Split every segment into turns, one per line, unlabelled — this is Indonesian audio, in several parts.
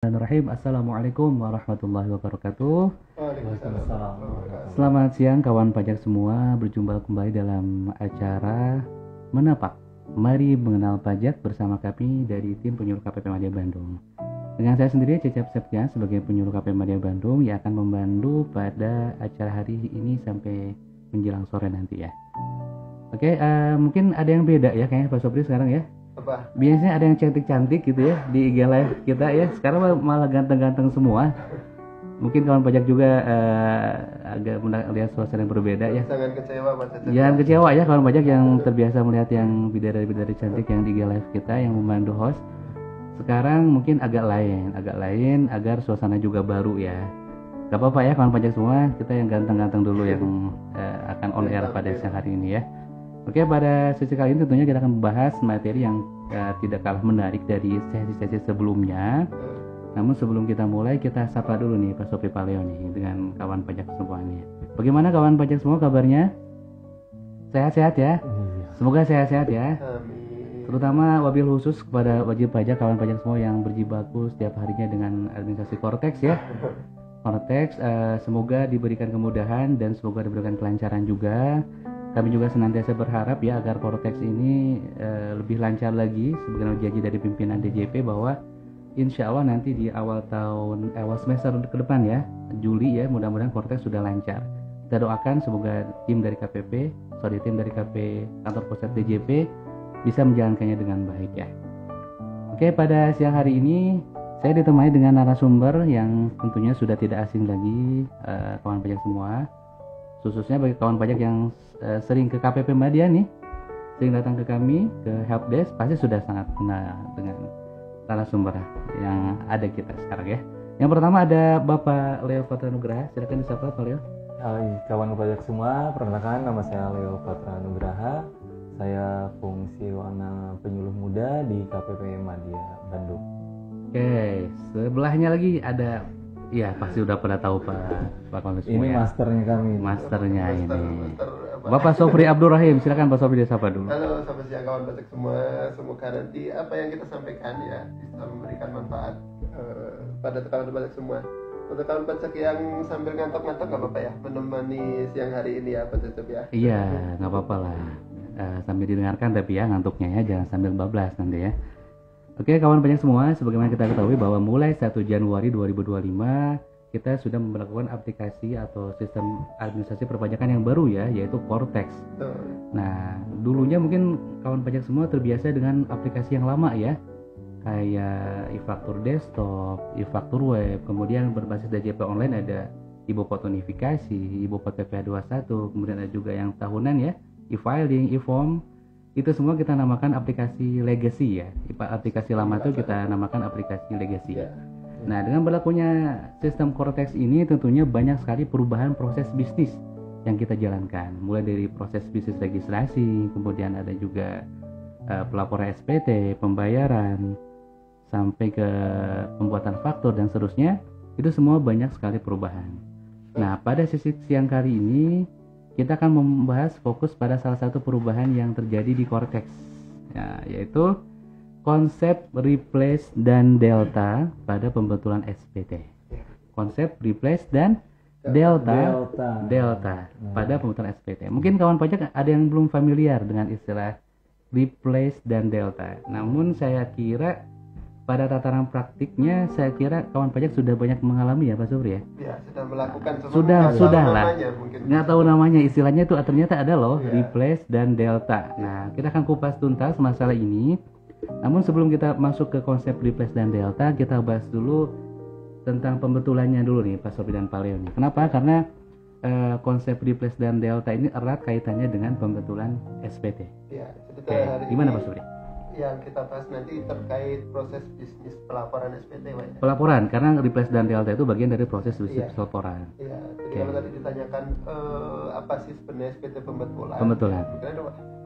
Bismillahirrahmanirrahim. Assalamualaikum warahmatullahi wabarakatuh.
Waalaikumsalam.
Selamat siang kawan pajak semua. Berjumpa kembali dalam acara Menapak. Mari mengenal pajak bersama kami dari tim penyuluh KPP Madya Bandung. Dengan saya sendiri Cecep Septian sebagai penyuluh KPP Madya Bandung yang akan membantu pada acara hari ini sampai menjelang sore nanti ya. Oke, mungkin ada yang beda ya kayaknya Pak Sopri sekarang ya.
Apa?
Biasanya ada yang cantik-cantik gitu ya di IG live kita ya. Sekarang malah ganteng-ganteng semua. Mungkin kawan pajak juga agak melihat suasana yang berbeda ya.
Jangan kecewa Pak Cecep.
Jangan kecewa ya kawan pajak yang terbiasa melihat yang bidadari-bidadari cantik yang di IG live kita yang membantu host. Sekarang mungkin agak lain agar suasana juga baru ya. Gak apa-apa ya kawan pajak semua, kita yang ganteng-ganteng dulu yang akan on air pada siang hari ini ya. Oke, pada sesi kali ini tentunya kita akan membahas materi yang tidak kalah menarik dari sesi-sesi sebelumnya. Namun sebelum kita mulai, kita sapa dulu nih Pak Sopri Paleo nih dengan kawan pajak semuanya. Bagaimana kawan pajak semua kabarnya? Sehat-sehat ya? Semoga sehat-sehat ya.
Amin.
Terutama wabil khusus kepada wajib pajak kawan pajak semua yang berjibaku setiap harinya dengan administrasi Kortex ya. Kortex, semoga diberikan kemudahan dan semoga diberikan kelancaran juga. Kami juga senantiasa berharap ya agar Kortex ini lebih lancar lagi sebagaimana janji dari pimpinan DJP bahwa insya Allah nanti di awal semester ke depan ya, Juli ya, mudah-mudahan Kortex sudah lancar. Kita doakan semoga tim dari KP kantor pusat DJP bisa menjalankannya dengan baik ya. Oke, pada siang hari ini saya ditemani dengan narasumber yang tentunya sudah tidak asing lagi kawan pajak semua. Khususnya bagi kawan pajak yang sering ke KPP Madya nih, sering datang ke kami, ke helpdesk, pasti sudah sangat kenal dengan narasumber yang ada kita sekarang ya. Yang pertama ada Bapak Leo Patra Nugraha, silakan disapa Pak Leo.
Hai kawan pajak semua, perkenalkan nama saya Leo Patra Nugraha. Saya fungsi warna penyuluh muda di KPP Madya Bandung.
Oke, sebelahnya lagi ada, ya pasti udah pada tahu Pak Konsul semua
Ini
ya.
masternya kami.
Masternya ini.
Master apa?
Bapak Sopri Abdul Rahim, silakan Pak Sopri disapa dulu.
Halo, selamat siang kawan pajak semua. Semoga nanti apa yang kita sampaikan ya bisa memberikan manfaat pada kawan pajak semua. Untuk kawan pajak yang sambil ngantuk-ngantuk nggak apa-apa ya, menemani siang hari ini ya Pak Cecep ya.
Iya, nggak apa-apa lah. Sambil didengarkan tapi ya ngantuknya ya, jangan sambil bablas nanti ya. Oke kawan pajak semua, sebagaimana kita ketahui bahwa mulai 1 Januari 2025 kita sudah memperlakukan aplikasi atau sistem administrasi perpajakan yang baru ya, yaitu Kortex. Nah, dulunya mungkin kawan pajak semua terbiasa dengan aplikasi yang lama ya, kayak e-faktur desktop, e-faktur web, kemudian berbasis DJP online ada e-bopot notifikasi, e-bopot PPh 21, kemudian ada juga yang tahunan ya, e-filing, e-form. Itu semua kita namakan aplikasi legacy ya. Aplikasi lama itu kita namakan aplikasi legacy. Nah, dengan berlakunya sistem Kortex ini tentunya banyak sekali perubahan proses bisnis yang kita jalankan. Mulai dari proses bisnis registrasi, kemudian ada juga pelaporan SPT, pembayaran, sampai ke pembuatan faktur dan seterusnya. Itu semua banyak sekali perubahan. Nah, pada sesi siang kali ini kita akan membahas fokus pada salah satu perubahan yang terjadi di Kortex, ya, yaitu konsep replace dan delta pada pembetulan SPT. Konsep replace dan delta pada pembetulan SPT. Mungkin kawan pajak ada yang belum familiar dengan istilah replace dan delta. Namun saya kira pada tataran praktiknya, saya kira kawan pajak sudah banyak mengalami ya Pak Supri ya.
Ya, sudah melakukan.
Sudah lah.
Mungkin.
Nggak tahu namanya, istilahnya itu ternyata ada loh,
Ya.
replace dan delta. Nah, kita akan kupas tuntas masalah ini. Namun sebelum kita masuk ke konsep replace dan delta, kita bahas dulu tentang pembetulannya dulu nih Pak Sopri dan Pak Leo nih. Kenapa? Karena konsep replace dan delta ini erat kaitannya dengan pembetulan SPT.
Ya,
Oke, gimana Pak Sopri?
Yang kita bahas nanti terkait proses bisnis pelaporan SPT Pak ya.
Pelaporan, karena replace dan delta itu bagian dari proses bisnis
Iya.
pelaporan.
Iya, jadi
Oke.
kalau tadi ditanyakan apa sih sebenarnya SPT pembetulan?
Pembetulan.
Mungkin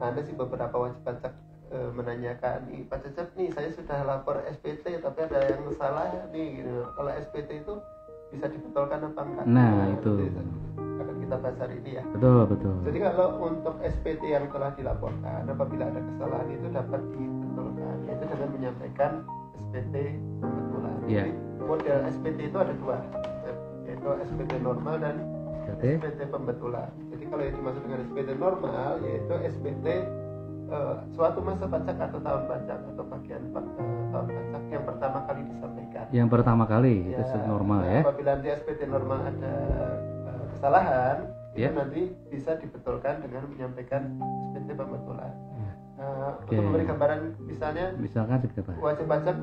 ada sih beberapa wajib pajak menanyakan, nih Pak Cecep nih saya sudah lapor SPT tapi ada yang salah nih gitu. Kalau SPT itu bisa dibetulkan apa enggak?
Nah, itu.
Akan kita bahas hari ini ya.
Betul.
Jadi kalau untuk SPT yang telah dilaporkan apabila ada kesalahan itu dapat dibetulkan, yaitu dengan menyampaikan SPT pembetulan.
Iya.
Jadi model SPT itu ada dua, yaitu SPT normal dan
Oke.
SPT pembetulan. Jadi kalau yang dimaksud dengan SPT normal yaitu SPT suatu masa pajak atau tahun pajak atau bagian tahun pajak yang pertama kali disampaikan.
Yang pertama kali itu normal ya.
Apabila di SPT normal ada kesalahan,
Ya.
itu nanti bisa dibetulkan dengan menyampaikan SPT pembetulan.
Oke.
Untuk memberi gambaran, misalnya
Misalkan seperti apa?
wajib pajak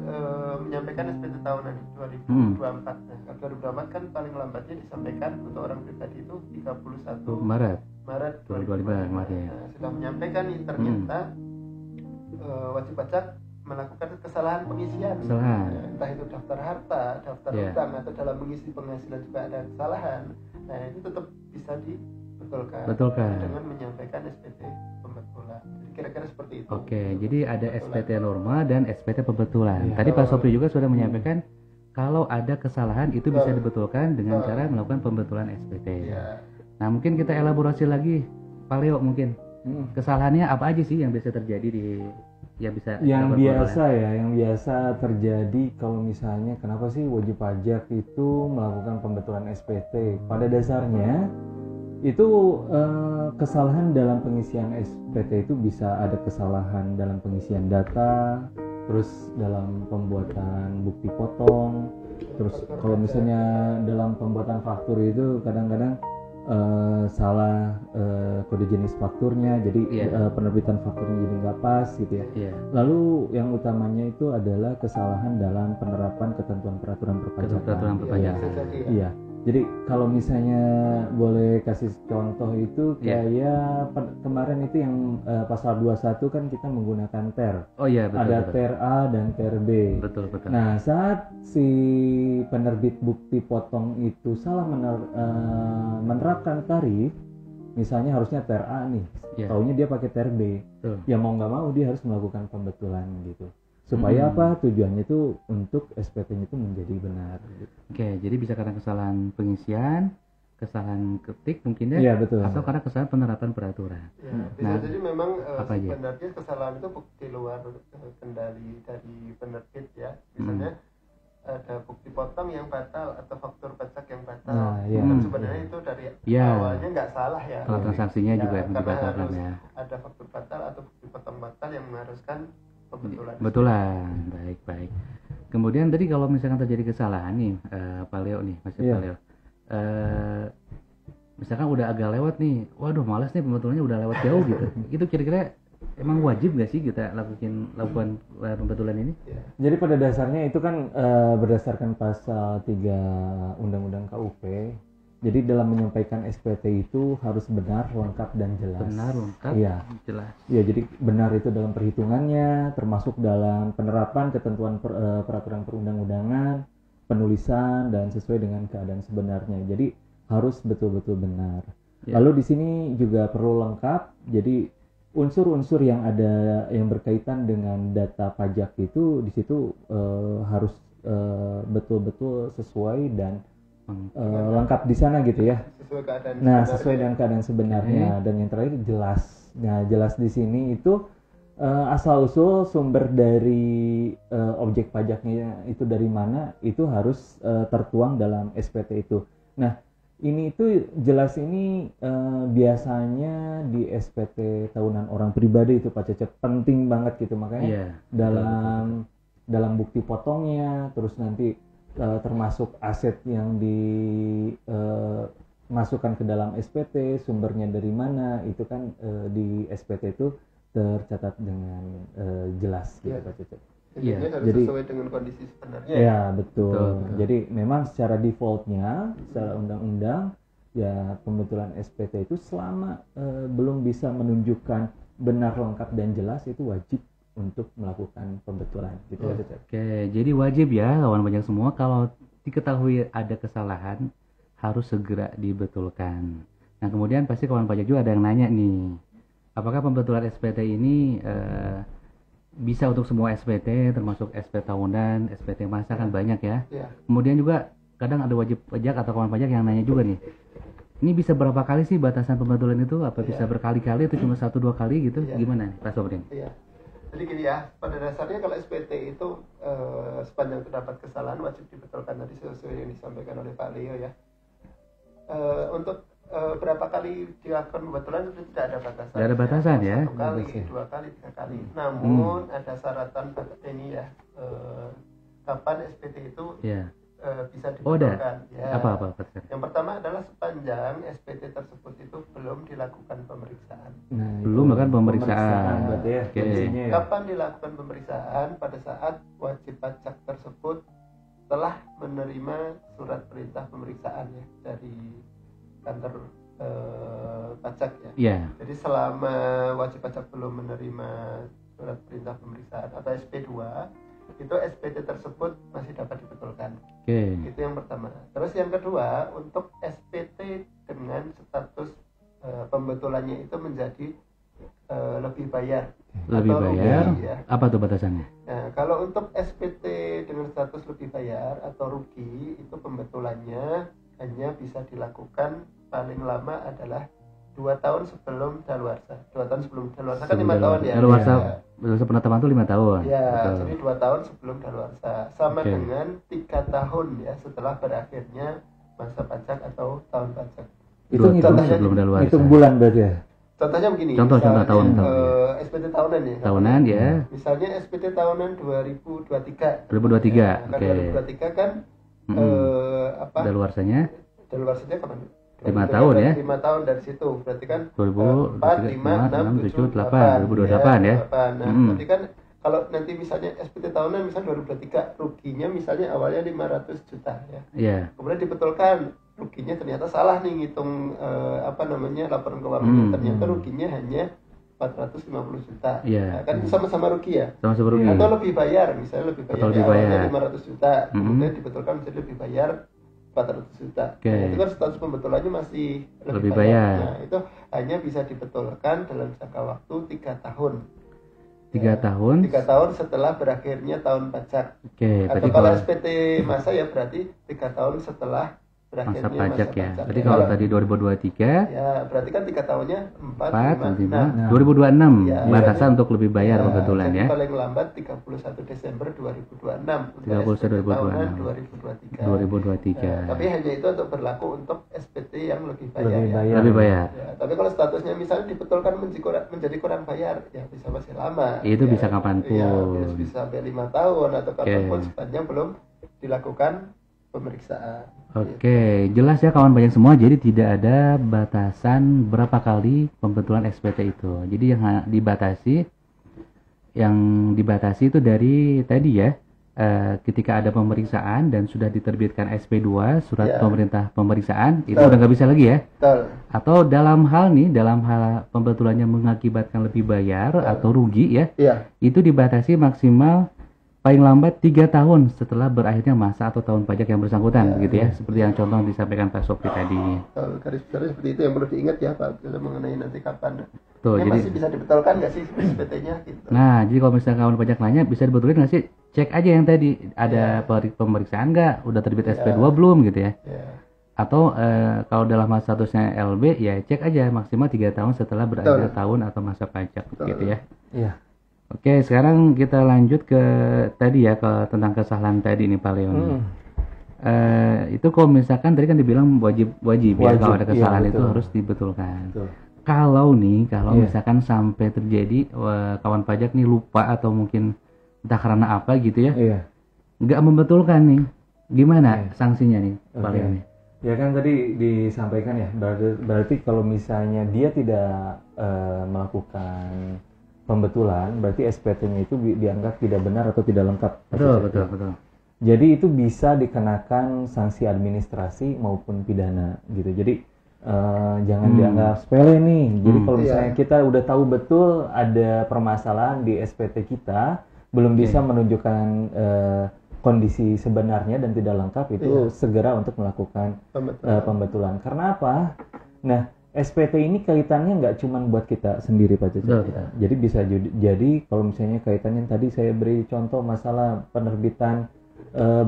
menyampaikan SPT tahunan 2024. Nah, kalau 2024 kan paling lambatnya disampaikan untuk orang pribadi itu 31
Maret
Maret
2025 kemarin.
Nah, sudah menyampaikan nih ternyata wajib pajak melakukan kesalahan pengisian.
Kesalahan.
Nah, entah itu daftar harta, daftar
Yeah.
utang atau dalam mengisi penghasilan juga ada kesalahan. Nah, itu tetap bisa dibetulkan
Betulkan.
dengan menyampaikan SPT pembetulan. Jadi kira-kira seperti itu.
Oke, jadi ada SPT normal dan SPT pembetulan.
Iya.
Tadi Pak Sopri juga sudah menyampaikan kalau ada kesalahan itu bisa dibetulkan dengan cara melakukan pembetulan SPT.
Ya.
Nah, mungkin kita elaborasi lagi, Pak Leo mungkin. Kesalahannya apa aja sih yang biasa terjadi di yang bisa
Yang
dilakukan
biasa ya, yang biasa terjadi kalau misalnya kenapa sih wajib pajak itu melakukan pembetulan SPT? Pada dasarnya itu kesalahan dalam pengisian SPT itu bisa ada kesalahan dalam pengisian data, terus dalam pembuatan bukti potong, terus kalau misalnya dalam pembuatan faktur itu kadang-kadang salah kode jenis fakturnya, jadi penerbitan fakturnya jadi nggak pas gitu ya.
Iya.
Lalu yang utamanya itu adalah kesalahan dalam penerapan ketentuan peraturan perpajakan.
Peraturan perpajakan.
Iya. Jadi kalau misalnya boleh kasih contoh itu
Iya.
kayak kemarin itu yang pasal 21 kan kita menggunakan TER.
Oh iya, betul.
Ada
betul.
TER A dan TER B.
Betul, betul.
Nah, saat si penerbit bukti potong itu salah menerapkan tarif, misalnya harusnya TER A nih,
Iya.
taunya dia pakai TER B.
Betul.
Ya mau nggak mau dia harus melakukan pembetulan gitu. Supaya apa? Tujuannya itu untuk SPT-nya itu menjadi benar. Gitu.
Oke, jadi bisa karena kesalahan pengisian, kesalahan ketik mungkin ya,
Iya, betul.
atau karena kesalahan penerapan peraturan.
Ya, bisa
Nah,
jadi memang
apa aja?
sebenarnya kesalahan itu di luar kendali dari penerbit ya. Misalnya ada bukti potong yang batal atau faktur pajak yang batal.
Nah, iya.
Dan sebenarnya itu dari
Iya.
awalnya nggak salah ya.
Kalau transaksinya juga yang
karena
dibatalkan
harus
ya.
ada faktur batal atau bukti potong batal yang mengharuskan pembetulan.
Betulan, baik. Kemudian tadi kalau misalkan terjadi kesalahan nih, Pak Leo nih, Mas
Iya.
Pak Leo. Misalkan udah agak lewat nih, waduh malas nih pembetulannya udah lewat jauh gitu. Itu kira-kira emang wajib nggak sih kita lakukan pembetulan ini?
Ya.
Jadi pada dasarnya itu kan berdasarkan pasal 3 Undang-Undang KUP. Jadi dalam menyampaikan SPT itu harus benar, lengkap dan jelas.
Benar, lengkap,
Iya.
jelas.
Ya, jadi benar itu dalam perhitungannya, termasuk dalam penerapan ketentuan peraturan perundang-undangan, penulisan dan sesuai dengan keadaan sebenarnya. Jadi harus betul-betul benar.
Ya.
Lalu di sini juga perlu lengkap. Jadi unsur-unsur yang ada yang berkaitan dengan data pajak itu di situ harus betul-betul sesuai dan lengkap di sana gitu ya.
Sesuai keadaan.
Nah,
sebenarnya.
sesuai dengan keadaan sebenarnya. Dan yang terakhir jelas. Nah, jelas di sini itu asal usul sumber dari objek pajaknya itu dari mana itu harus tertuang dalam SPT itu. Nah, ini itu jelas ini biasanya di SPT tahunan orang pribadi itu Pak Cecep, penting banget gitu, makanya
Iya.
dalam bukti potongnya, terus nanti termasuk aset yang dimasukkan ke dalam SPT, sumbernya dari mana, itu kan di SPT itu tercatat dengan jelas gitu
Iya.
Pak Cecep.
Intinya
Iya.
harus
Jadi-
sesuai dengan kondisi sebenarnya.
Ya betul.
Betul.
Jadi memang secara defaultnya, secara undang-undang ya pembetulan SPT itu selama belum bisa menunjukkan benar, lengkap dan jelas itu wajib untuk melakukan pembetulan gitu ya Cecep.
Oke, jadi wajib ya kawan banyak semua kalau diketahui ada kesalahan harus segera dibetulkan. Nah kemudian pasti kawan pajak juga ada yang nanya nih, apakah pembetulan SPT ini bisa untuk semua SPT termasuk SPT tahunan, SPT masa kan banyak ya.
Iya.
Kemudian juga kadang ada wajib pajak atau kawan pajak yang nanya juga nih, ini bisa berapa kali sih batasan pembetulan itu? Apa bisa berkali-kali atau cuma 1-2 kali gitu?
Iya.
Gimana nih Pak Sobrin?
Iya. Jadi gini ya, pada dasarnya kalau SPT itu sepanjang terdapat kesalahan wajib dibetulkan, tadi sesuai yang disampaikan oleh Pak Leo ya. Untuk berapa kali dilakukan pembetulan itu tidak ada batasan.
Tidak ada batasan ya.
1 kali, 2 kali, 3 kali. Namun ada syaratan ini ya. Kapan SPT itu bisa dibetulkan? Ya.
Apa?
Yang pertama adalah sepanjang SPT tersebut itu belum dilakukan pemeriksaan.
Nah,
Belum melakukan pemeriksaan.
berarti ya.
Oke.
Kuncinya ya.
Kapan dilakukan pemeriksaan? Pada saat wajib pajak tersebut telah menerima surat perintah pemeriksaan ya dari kantor pajak ya.
Iya.
Jadi selama wajib pajak belum menerima surat perintah pemeriksaan atau SP2, itu SPT tersebut masih dapat dibetulkan.
Oke.
Itu yang pertama. Terus yang kedua, untuk SPT dengan status pembetulannya itu menjadi lebih bayar.
Lebih
atau
bayar.
rugi, ya.
Apa tuh batasannya?
Nah, kalau untuk SPT dengan status lebih bayar atau rugi, itu pembetulannya hanya bisa dilakukan paling lama adalah 2 tahun sebelum daluarsa. 2 tahun sebelum daluarsa kan 5 tahun ya.
Daluarsa
Ya.
penetapan itu 5 tahun.
Ya,
Betul.
jadi 2 tahun sebelum daluarsa. Sama
Oke.
dengan 3 tahun ya setelah berakhirnya masa pajak atau tahun pajak.
Itu
2 tahun
contohnya
sebelum daluarsa.
Hitung bulan berarti ya.
Contohnya begini.
Contoh
misalnya,
tahun.
SPT tahunan ya.
Tahunan ya.
Misalnya SPT tahunan 2023.
2023.
Nah, kan
Oke.
2023 kan
Daluarsanya
daluarsanya kapan?
5 tahun ya.
5 tahun dari situ. Berarti kan
2000,
4, 5, 6, 7,
8, 2028 ya.
8. Nah, berarti kan kalau nanti misalnya SPT tahunan misalnya 2023 ruginya misalnya awalnya 500 juta ya.
Iya.
Kemudian dibetulkan ruginya ternyata salah nih ngitung laporan keuangannya, ternyata ruginya hanya 450 juta.
Iya.
Nah, kan sama-sama rugi ya.
Sama rugi.
Atau lebih bayar, misalnya lebih bayar,
Atau lebih
awalnya
bayar.
500 juta, kemudian dibetulkan menjadi lebih bayar 400 juta.
Oke.
Nah, itu kan status pembetulannya masih
Lebih bayar.
Nah, itu hanya bisa dibetulkan dalam jangka waktu 3 tahun.
3 tahun.
3 tahun setelah berakhirnya tahun pajak.
Oke,
Atau
berarti
kalau
kalau
SPT masa ya berarti 3 tahun setelah
masa
berakhirnya
pajak ya.
pajak.
Berarti kalau tadi 2023
ya berarti kan 3 tahunnya 4,
4, 5,
5, 6.
2026
Ya,
batasan untuk lebih bayar kebetulan
jadi
ya.
paling lambat 31 Desember 2026 untuk
31
SPT tahunan
2026.
2023.
2023.
Nah, tapi hanya itu untuk berlaku untuk SPT yang lebih bayar.
Lebih
ya.
bayar.
Lebih bayar.
Ya, tapi kalau statusnya misalnya dibetulkan menjadi kurang bayar, ya bisa masih lama.
Itu
ya.
bisa kapanpun.
Ya, bisa sampai 5 tahun atau kapanpun
Oke.
sepanjang belum dilakukan pemeriksaan.
Oke, jelas ya kawan banyak semua. Jadi tidak ada batasan berapa kali pembetulan SPT itu. Jadi yang dibatasi itu dari tadi ya, ketika ada pemeriksaan dan sudah diterbitkan SP2 surat
Ya.
pemerintah pemeriksaan itu
Betul.
udah nggak bisa lagi ya.
Betul.
Atau dalam hal pembetulannya mengakibatkan lebih bayar atau rugi ya,
Iya.
itu dibatasi maksimal paling lambat 3 tahun setelah berakhirnya masa atau tahun pajak yang bersangkutan gitu ya, seperti yang contoh yang disampaikan Pak Sopri tadi.
Kalau garis besarnya seperti itu yang perlu diingat ya Pak mengenai nanti kapan.
Tuh,
Ini
jadi
masih bisa dibetulkan nggak sih SPT-nya gitu?
nah, jadi kalau misalnya kawan pajak nanya bisa dibetulin nggak sih? Cek aja yang tadi ada pemeriksaan nggak, udah terbit SP2 belum gitu ya.
Ya.
Atau kalau dalam masa statusnya LB ya cek aja maksimal 3 tahun setelah berakhirnya tahun atau masa pajak gitu ya.
Iya.
Oke, sekarang kita lanjut ke tadi ya, ke tentang kesalahan tadi nih Pak Leon. Itu kalau misalkan tadi kan dibilang wajib ya, kalau ada kesalahan
iya,
itu harus dibetulkan.
Betul.
Kalau
Iya.
misalkan sampai terjadi kawan pajak nih lupa atau mungkin entah karena apa gitu ya,
Iya.
nggak membetulkan nih, gimana
Iya.
sanksinya nih Pak
Oke.
Leon nih?
Ya kan tadi disampaikan ya, berarti kalau misalnya dia tidak melakukan pembetulan, berarti SPT-nya itu dianggap tidak benar atau tidak lengkap.
Betul.
Jadi itu bisa dikenakan sanksi administrasi maupun pidana gitu. Jadi jangan dianggap sepele nih. Jadi kalau misalnya kita udah tahu betul ada permasalahan di SPT kita, belum bisa menunjukkan kondisi sebenarnya dan tidak lengkap, itu segera untuk melakukan pembetulan. Karena apa? Nah, SPT ini kaitannya nggak cuma buat kita sendiri Pak Cecep. Jadi bisa jadi kalau misalnya kaitannya tadi saya beri contoh masalah penerbitan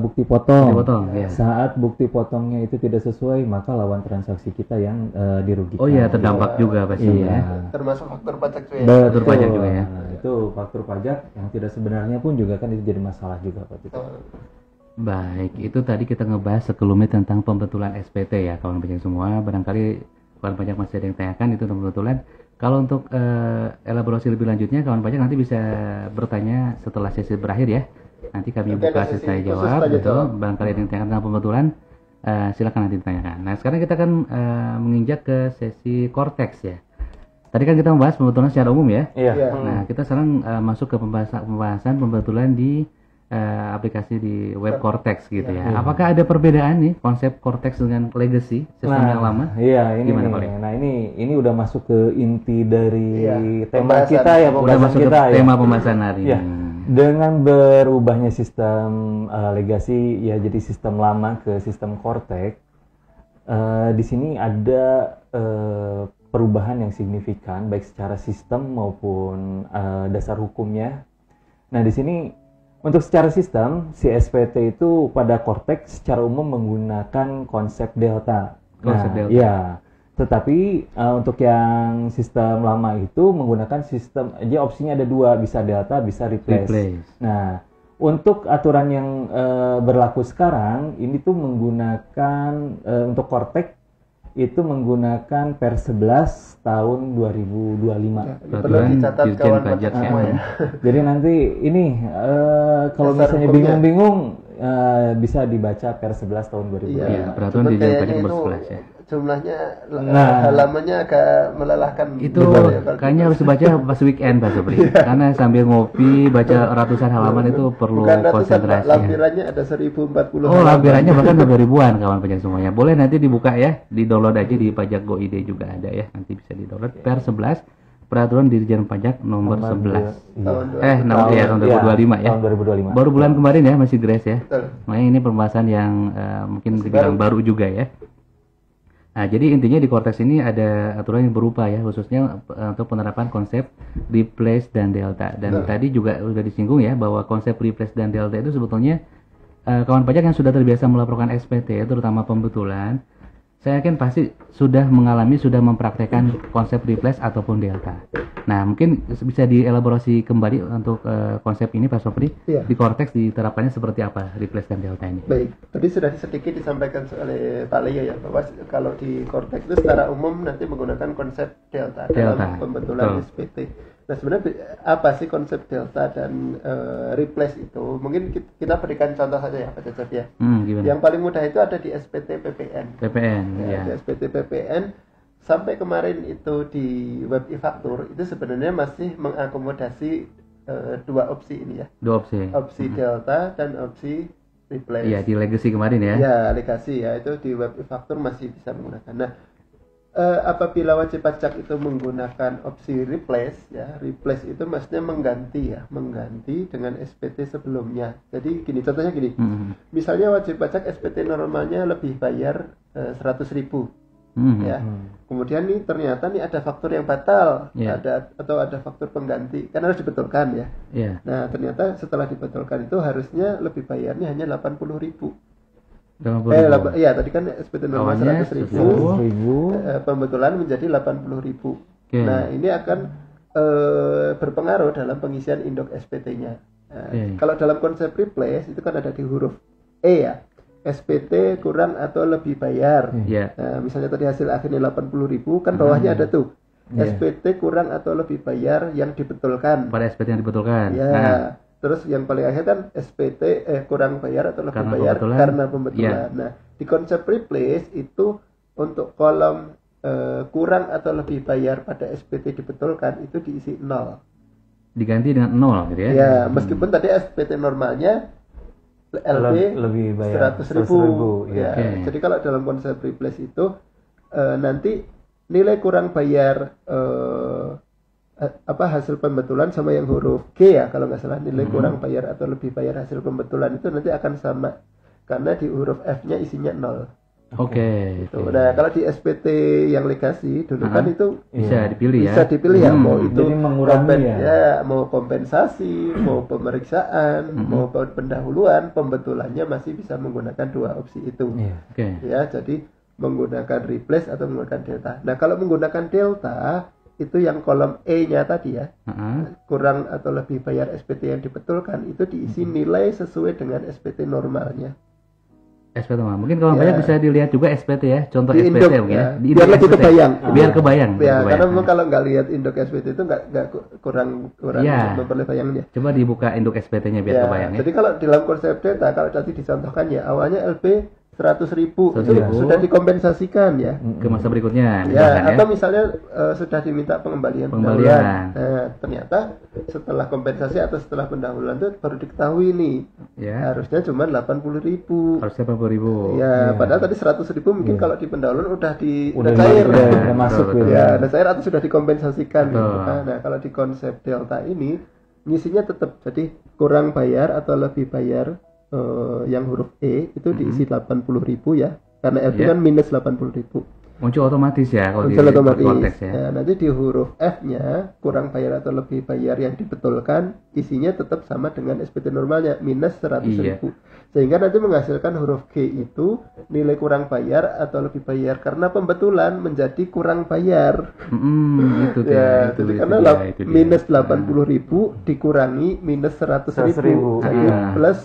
bukti potong.
Bukti potong, ya.
Saat bukti potongnya itu tidak sesuai, maka lawan transaksi kita yang dirugikan.
Oh iya, terdampak juga pasti
Iya.
ya.
Termasuk faktur pajak juga ya.
Betul.
pajak juga ya.
Nah, itu faktur pajak yang tidak sebenarnya pun juga kan itu jadi masalah juga Pak Tito.
Baik, itu tadi kita ngebahas sekelumit tentang pembetulan SPT ya kawan pajak semua. Barangkali kawan pajak masih ada yang tanyakan itu tentang pembetulan. Kalau untuk elaborasi lebih lanjutnya kawan pajak nanti bisa bertanya setelah sesi berakhir ya. Nanti kami
Oke,
buka
ada
sesi
sesi
tanya
khusus
jawab,
tanya
betul.
jawab.
Barangkali ada yang tanyakan tentang pembetulan, silakan nanti ditanyakan. Nah sekarang kita akan menginjak ke sesi Cortex ya. Tadi kan kita membahas pembetulan secara umum ya.
Iya.
Nah kita sekarang masuk ke pembahasan pembetulan di aplikasi di web Cortex gitu ya. Apakah ada perbedaan nih konsep Cortex dengan legacy sistem yang lama?
Iya, ini
Gimana,
nih.
Pak Rik?
Nah, ini udah masuk ke inti dari
Iya,
tema
pembahasan.
kita ya,
Udah
pembahasan
masuk
kita
ke
ya.
tema pembahasan hari
Iya.
ini.
Dengan berubahnya sistem legacy ya jadi sistem lama ke sistem Cortex, di sini ada perubahan yang signifikan baik secara sistem maupun dasar hukumnya. Nah, di sini untuk secara sistem, si SPT itu pada Cortex secara umum menggunakan konsep delta.
Konsep
Nah,
delta.
iya. Tetapi untuk yang sistem lama itu menggunakan sistem, jadi opsinya ada dua, bisa delta, bisa replace. Nah, untuk aturan yang berlaku sekarang, ini tuh menggunakan untuk Cortex itu menggunakan per 11 tahun 2025.
Ini perlu dicatat
Dirjen
kawan
Pajak
pajak
ya.
semua ya.
Jadi nanti ini kalau
Dasar
misalnya
hukumnya.
bingung-bingung bisa dibaca per 11 tahun 2025.
Iya, peraturan
Cuman
Dirjen
kayaknya
Pajak nomor
itu
11 ya.
Jumlahnya
Nah.
halamannya agak melelahkan.
Itu
Betul ya, kalau
kayaknya
kita-
harus dibaca pas weekend Pak Sobri. Karena sambil ngopi baca ratusan halaman itu perlu
Bukan ratusan, Pak.
konsentrasi.
Lampirannya ada 1040
Oh,
halaman.
lampirannya bahkan sampai ribuan kawan pajak semuanya. Boleh nanti dibuka ya, di-download aja di Pajak Go ID juga ada ya. Nanti bisa di-download per 11 Peraturan Dirjen Pajak nomor 11.
Tahun
Tahun 2025 ya.
Tahun 2025.
Baru bulan kemarin ya, masih grace ya.
Betul.
Makanya ini pembahasan yang mungkin dibilang baru juga ya. Nah, jadi intinya di Cortex ini ada aturan yang berupa ya, khususnya untuk penerapan konsep replace dan delta. Dan tadi juga sudah disinggung ya, bahwa konsep replace dan delta itu sebetulnya kawan pajak yang sudah terbiasa melaporkan SPT, terutama pembetulan, saya yakin pasti sudah mengalami, sudah mempraktekkan konsep replace ataupun delta. Nah, mungkin bisa dielaborasi kembali untuk konsep ini Pak Sopri.
Iya.
Di Cortex diterapkannya seperti apa replace dan delta ini?
Baik, tadi sudah sedikit disampaikan oleh Pak Leo ya, bahwa kalau di Cortex itu secara umum nanti menggunakan konsep delta dalam pembetulan
betul.
SPT. Nah, sebenarnya apa sih konsep delta dan replace itu? Mungkin kita berikan contoh saja ya Pak Cecep ya.
Gimana?
Yang paling mudah itu ada di SPT PPN.
PPN
Ya,
ya.
di SPT PPN sampai kemarin itu di web e-faktur itu sebenarnya masih mengakomodasi dua opsi ini ya.
Dua opsi.
Opsi delta dan opsi replace.
Iya, di legacy kemarin ya.
Ya, legasi ya, itu di web e-faktur masih bisa menggunakan. Nah, apabila wajib pajak itu menggunakan opsi replace ya, replace itu maksudnya mengganti dengan SPT sebelumnya. Jadi gini, contohnya gini. Misalnya wajib pajak SPT normalnya lebih bayar 100.000 ya. Kemudian nih ternyata nih ada faktur yang batal,
Ya.
ada faktur pengganti, kan harus dibetulkan ya.
Iya.
Nah, ternyata setelah dibetulkan itu harusnya lebih bayarnya hanya 80.000. Iya, tadi kan SPT normal
Awalnya
100.000,
100.000.
pembetulan menjadi 80.000.
Oke.
Nah, ini akan berpengaruh dalam pengisian induk SPT-nya. Nah, kalau dalam konsep replace itu kan ada di huruf E ya, SPT kurang atau lebih bayar.
Iya.
Nah, misalnya tadi hasil akhirnya 80.000, kan bawahnya ada tuh SPT kurang atau lebih bayar yang dibetulkan.
Pada SPT yang dibetulkan.
Ya.
Nah,
Terus yang paling akhir kan SPT kurang bayar atau lebih
Karena
bayar
pembetulan.
karena pembetulan.
Iya.
Nah, di konsep replace itu untuk kolom kurang atau lebih bayar pada SPT dibetulkan itu diisi 0.
diganti dengan 0 gitu ya.
Ya, meskipun tadi SPT normalnya LB
lebih bayar
100.000. Ya.
Oke.
Jadi kalau dalam konsep replace itu nanti nilai kurang bayar hasil pembetulan sama yang huruf G ya, kalau nggak salah, nilai kurang bayar atau lebih bayar hasil pembetulan itu nanti akan sama karena di huruf F-nya isinya 0.
Oke.
Gitu. Nah, kalau di SPT yang legasi dulu kan itu
Bisa dipilih ya.
bisa dipilih ya, mau itu
Jadi mengurangi
mau kompensasi, mau pemeriksaan, mau pendahuluan, pembetulannya masih bisa menggunakan dua opsi itu.
Iya.
Oke.
Ya, jadi menggunakan replace atau menggunakan delta. Nah, kalau menggunakan delta itu yang kolom E-nya tadi ya, kurang atau lebih bayar SPT yang dibetulkan itu diisi nilai sesuai dengan SPT normalnya.
SPT mah. Mungkin kalau banyak bisa dilihat juga SPT ya. Contoh
Di
SPT
induk,
mungkin
ya.
ya. Di
Biar
induk
lebih
SPT.
kebayang.
Biar kebayang.
Ya, karena memang kalau nggak lihat induk SPT itu nggak kurang
Iya.
memperoleh bayangnya.
Coba dibuka induk SPT-nya biar
Ya,
kebayang ya.
jadi kalau dalam konsep data, kalau tadi dicontohkan ya, awalnya LP 100.000 itu
100.000.
sudah dikompensasikan ya.
Ke masa berikutnya
Ya,
misalkan
atau misalnya sudah diminta pengembalian
Pengembalian.
pendahuluan. Nah, ternyata setelah kompensasi atau setelah pendahuluan itu baru diketahui nih,
Ya.
harusnya cuma 80.000.
Harusnya 80.000.
Ya, padahal tadi 100.000 mungkin kalau di pendahuluan udah
Udah
cair.
udah masuk
Betul,
gitu.
Ya, udah cair atau sudah dikompensasikan gitu.
Betul.
Nah, kalau di konsep delta ini ngisinya tetap jadi kurang bayar atau lebih bayar yang huruf E itu diisi 80.000 ya. Karena F itu kan minus 80.000.
Muncul otomatis ya kalau di
Muncul otomatis.
konteks ya.
Nah, nanti di huruf F-nya kurang bayar atau lebih bayar yang dibetulkan isinya tetap sama dengan SPT normalnya minus 100.000. Sehingga nanti menghasilkan huruf G itu nilai kurang bayar atau lebih bayar karena pembetulan menjadi kurang bayar.
Itu dia.
Ya,
itu
jadi
dia,
karena
itu dia.
minus 80.000 dikurangi minus 100.000 jadi plus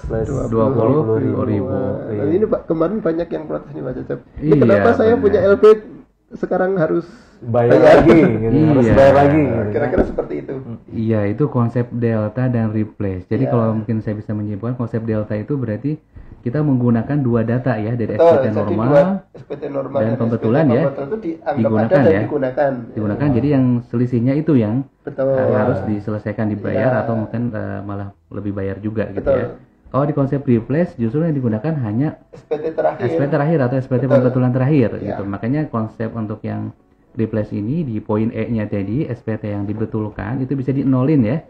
20.000. Nah, ini Pak, kemarin banyak yang protes nih Pak Cecep. Ini
Iya,
kenapa saya
benar.
punya LP sekarang harus
Bayar lagi gitu. Harus
Iya.
bayar lagi gitu.
kira-kira seperti itu.
Iya, itu konsep delta dan replace. Jadi
Iya.
kalau mungkin saya bisa menyimpulkan konsep delta itu berarti kita menggunakan dua data ya dari
Betul,
SPT
jadi
normal
dua SPT normal
dan
dan
pembetulan
SPT
ya,
pembetulan itu dianggap
digunakan
ada dan
ya.
digunakan.
Jadi yang selisihnya itu yang
Betul.
harus diselesaikan dibayar
Iya.
atau mungkin malah lebih bayar juga gitu
Betul.
ya. Kalau di konsep replace justru yang digunakan hanya
SPT terakhir.
SPT terakhir atau SPT
Betul.
pembetulan terakhir
Iya.
gitu. Makanya konsep untuk yang replace ini di poin E-nya tadi SPT yang dibetulkan itu bisa dinolin ya.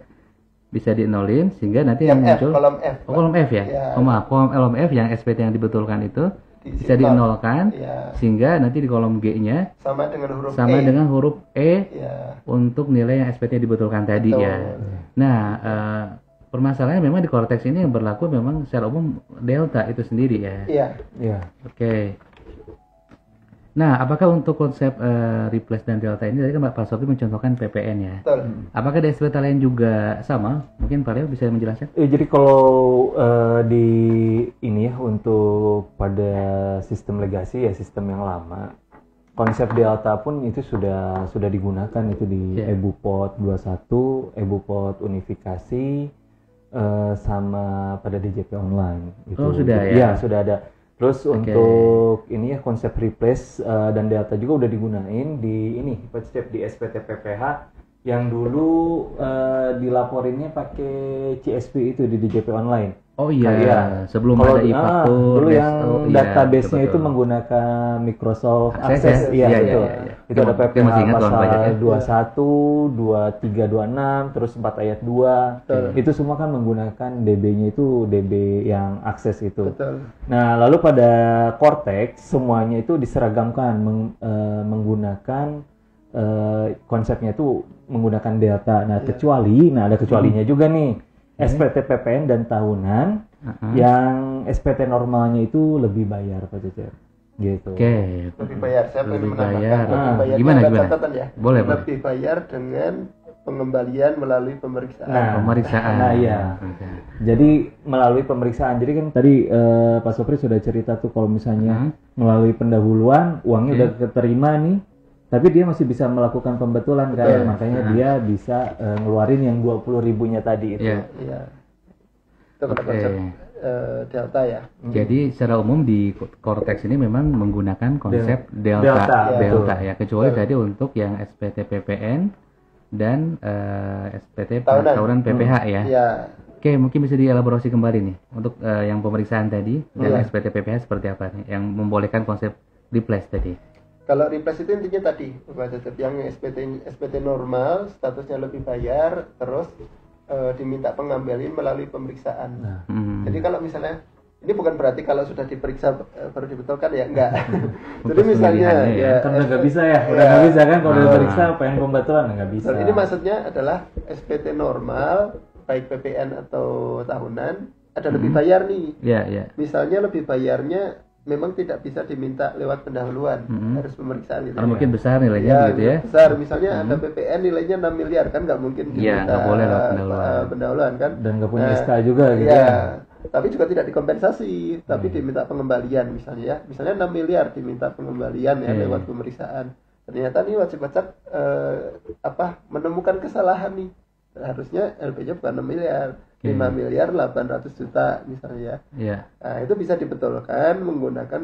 Bisa dinolin sehingga nanti yang
Yang F,
muncul
kolom F.
Oh, kolom F ya?
Ya.
Oh maaf, kolom F yang SPT yang dibetulkan itu
Diisi
bisa
nol.
dinolkan
Ya.
sehingga nanti di kolom G-nya
Sama dengan huruf
sama
E.
dengan huruf E
Ya.
untuk nilai yang SPT dibetulkan tadi
Betul.
ya. Nah, permasalahannya memang di Cortex ini yang berlaku memang secara umum delta itu sendiri ya.
Iya.
Iya.
Oke. Nah, apakah untuk konsep replace dan delta ini tadi kan Pak Sofi mencontohkan PPN ya.
Betul.
Apakah di SPT lain juga sama? Mungkin Pak Leo bisa menjelaskan?
Jadi kalau di ini ya untuk pada sistem legasi ya sistem yang lama konsep delta pun itu sudah digunakan itu di
Iya.
EBUPOT 21, EBUPOT unifikasi sama pada DJP online itu.
Oh, sudah ya?
Iya, sudah ada. Terus untuk ini ya konsep replace dan delta juga udah digunain di ini di SPT PPH yang dulu dilaporinnya pakai CSP itu di DJP online.
Oh iya,
Iya.
sebelum
Kalau
ada e-faktur,
dulu yang
iya,
database-nya itu
betul-betul.
menggunakan Microsoft
Access
Access,
ya? Iya,
betul.
iya, iya.
Itu ada
Saya
PPH
masih ingat tuan pajak ya.
pasal 21, 23, 26, terus 4 ayat 2. Itu semua kan menggunakan DB-nya itu DB yang Access itu.
Betul.
Nah, lalu pada Cortex semuanya itu diseragamkan menggunakan konsepnya itu menggunakan delta. Nah, ada kecualinya juga nih. SPT PPN dan tahunan yang SPT normalnya itu lebih bayar Pak Cecep. Gitu.
Oke.
Lebih bayar. Saya pengen
Lebih
menambahkan.
bayar.
Lebih bayar.
Gimana,
Ada
gimana?
catatan ya.
Boleh,
Lebih bayar dengan pengembalian melalui pemeriksaan.
Pemeriksaan.
Nah, iya.
Oke.
Jadi melalui pemeriksaan. Jadi kan tadi Pak Sopri sudah cerita tuh kalau misalnya melalui pendahuluan uangnya udah keterima nih, tapi dia masih bisa melakukan pembetulan kan, makanya dia bisa ngeluarin yang 20.000-nya tadi itu.
Iya.
Iya. Itu pada
Oke.
konsep delta ya.
Jadi secara umum di Cortex ini memang menggunakan konsep
Delta,
delta
betul.
ya, kecuali tadi untuk yang SPT PPN dan SPT
Tahunan.
tahunan PPH ya.
Iya.
Oke, mungkin bisa dielaborasi kembali nih untuk yang pemeriksaan tadi dan
Iya.
SPT PPH seperti apa nih yang membolehkan konsep replace tadi.
Kalau replace itu intinya tadi, Pak Cecep, yang SPT normal statusnya lebih bayar, terus diminta pengembalian melalui pemeriksaan.
Hmm.
Jadi kalau misalnya Ini bukan berarti kalau sudah diperiksa baru dibetulkan ya, enggak. Jadi misalnya
pemilihannya ya.
Kan udah nggak bisa ya, udah
Ya.
nggak bisa kan kalau udah
Ah.
diperiksa pengen pembetulan nggak bisa.
Ini maksudnya adalah SPT normal, baik PPN atau tahunan, ada lebih bayar nih.
Ya, ya.
Misalnya lebih bayarnya memang tidak bisa diminta lewat pendahuluan, harus pemeriksaan gitu.
Karena mungkin besar nilainya
Ya,
gitu ya.
besar. Misalnya ada PPN nilainya 6 miliar kan nggak mungkin
Iya, nggak boleh lewat pendahuluan.
pendahuluan kan.
Dan nggak punya
Nah,
SK juga gitu
iya.
ya.
Tapi juga tidak dikompensasi, tapi diminta pengembalian misalnya ya. Misalnya 6 miliar diminta pengembalian ya
Iya,
lewat pemeriksaan. Ternyata nih wajib pajak menemukan kesalahan nih. Harusnya LP-nya bukan 6 miliar, 5 miliar 800 juta misalnya ya.
Iya.
Nah, itu bisa dibetulkan menggunakan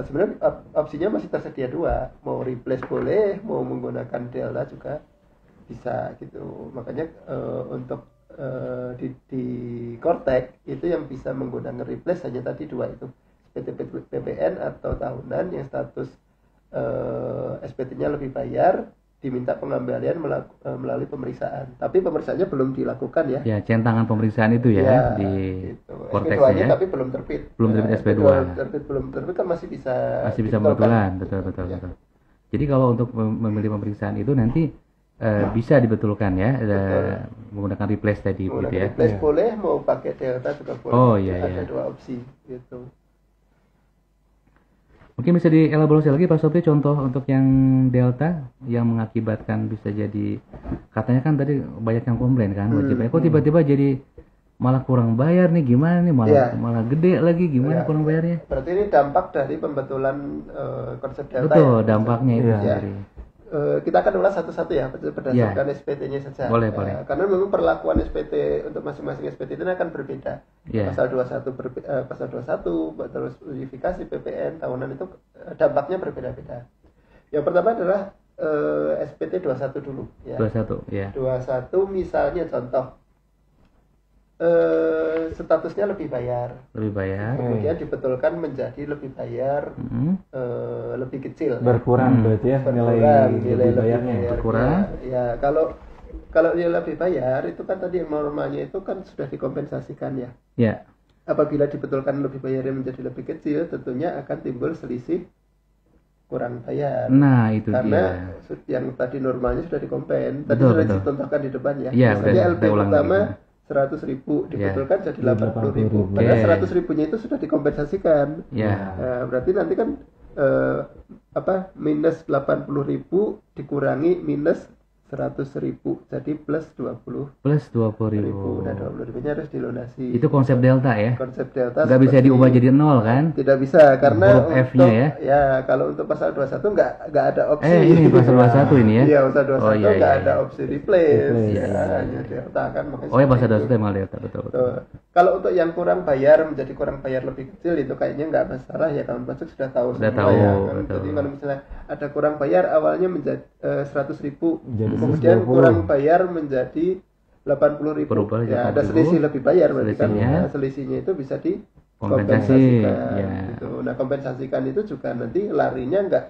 sebenarnya opsinya masih tersedia dua, mau replace boleh, mau menggunakan delta juga bisa gitu. Makanya untuk di Kortek itu yang bisa menggunakan replace hanya tadi dua itu, SPT PPN atau tahunan yang status SPT-nya lebih bayar, diminta pengembalian melalui pemeriksaan. Tapi pemeriksaannya belum dilakukan ya.
Ya, centangan pemeriksaan itu ya,
Ya,
di
gitu.
Korteksnya
SP2-nya
ya.
tapi belum terbit.
Belum terbit
Nah,
SP2.
belum terbit kan masih bisa dibetulkan.
pembetulan, betul betul
Ya.
betul. Jadi kalau untuk memilih pemeriksaan itu nanti bisa dibetulkan ya, menggunakan replace tadi
Menggunakan
begitu ya.
replace boleh, mau pakai delta juga boleh.
Oh, iya,
Ada
iya.
dua opsi gitu.
Mungkin bisa dielaborasi lagi Pak Sopri contoh untuk yang delta yang mengakibatkan bisa jadi, katanya kan tadi banyak yang komplain kan wajib bayar, kok tiba-tiba jadi malah kurang bayar nih, gimana nih, malah
Iya.
malah gede lagi, gimana
Iya.
kurang bayarnya?
Berarti ini dampak dari pembetulan konsep delta.
Betul,
ya.
dampaknya itu
Iya.
sendiri.
Kita akan ulas satu-satu ya berdasarkan SPT-nya saja.
Boleh, boleh.
Karena memang perlakuan SPT untuk masing-masing SPT itu akan berbeda.
Iya.
Pasal 21 terus unifikasi PPN tahunan itu dampaknya berbeda-beda. Yang pertama adalah SPT 21 dulu ya.
21 ya.
21 misalnya contoh statusnya lebih bayar.
Lebih bayar.
Kemudian dibetulkan menjadi lebih bayar
Mm.
lebih kecil.
Berkurang berarti ya
Berkurang,
nilai lebih bayarnya.
bayar.
Berkurang.
Ya, kalau nilai lebih bayar itu kan tadi normalnya itu kan sudah dikompensasikan ya.
Ya.
Apabila dibetulkan lebih bayarnya menjadi lebih kecil, tentunya akan timbul selisih kurang bayar.
Nah, itu
Karena
dia.
yang tadi normalnya sudah dikompen. Tadi
Betul,
sudah
betul.
dicontohkan di depan ya.
Iya,
Misalnya
udah,
LP
saya ulang
pertama
lagi.
100.000 dibetulkan jadi
80.000.
80.000. Padahal
Oke.
100 ribunya itu sudah dikompensasikan.
Ya.
Berarti nanti kan minus 80.000 dikurangi minus 100.000 jadi plus 20.000.
Plus 20.000.
Nah 20.000-nya harus dilunasi.
Itu konsep delta ya.
Konsep delta
Nggak bisa
seperti-
diubah jadi 0 kan?
Tidak bisa karena
Huruf F-nya ya?
kalau untuk pasal 21 nggak ada opsi.
Ini pasal 21 ini ya.
Iya, pasal 21
Oh, iya,
nggak
iya,
ada
iya.
opsi replace.
Replace,
Ya,
iya,
hanya delta kan makanya
Oh ya, pasal
seperti
21
itu.
emang delta, betul betul.
Tuh. Kalau untuk yang kurang bayar menjadi kurang bayar lebih kecil itu kayaknya nggak masalah ya, kawan pajak sudah tahu
Sudah
semua
tahu,
ya.
betul.
Jadi kalau misalnya ada kurang bayar awalnya menjadi 100.000,
Jadi
kemudian
120.
kurang bayar menjadi 80.000.
Berubah jadi
Ya, ada
80.000.
selisih lebih bayar berarti kan.
Selisihnya.
Nah, selisihnya itu bisa
Kompensasi,
dikompensasikan.
ya.
Gitu. Nah, kompensasikan itu juga nanti larinya nggak,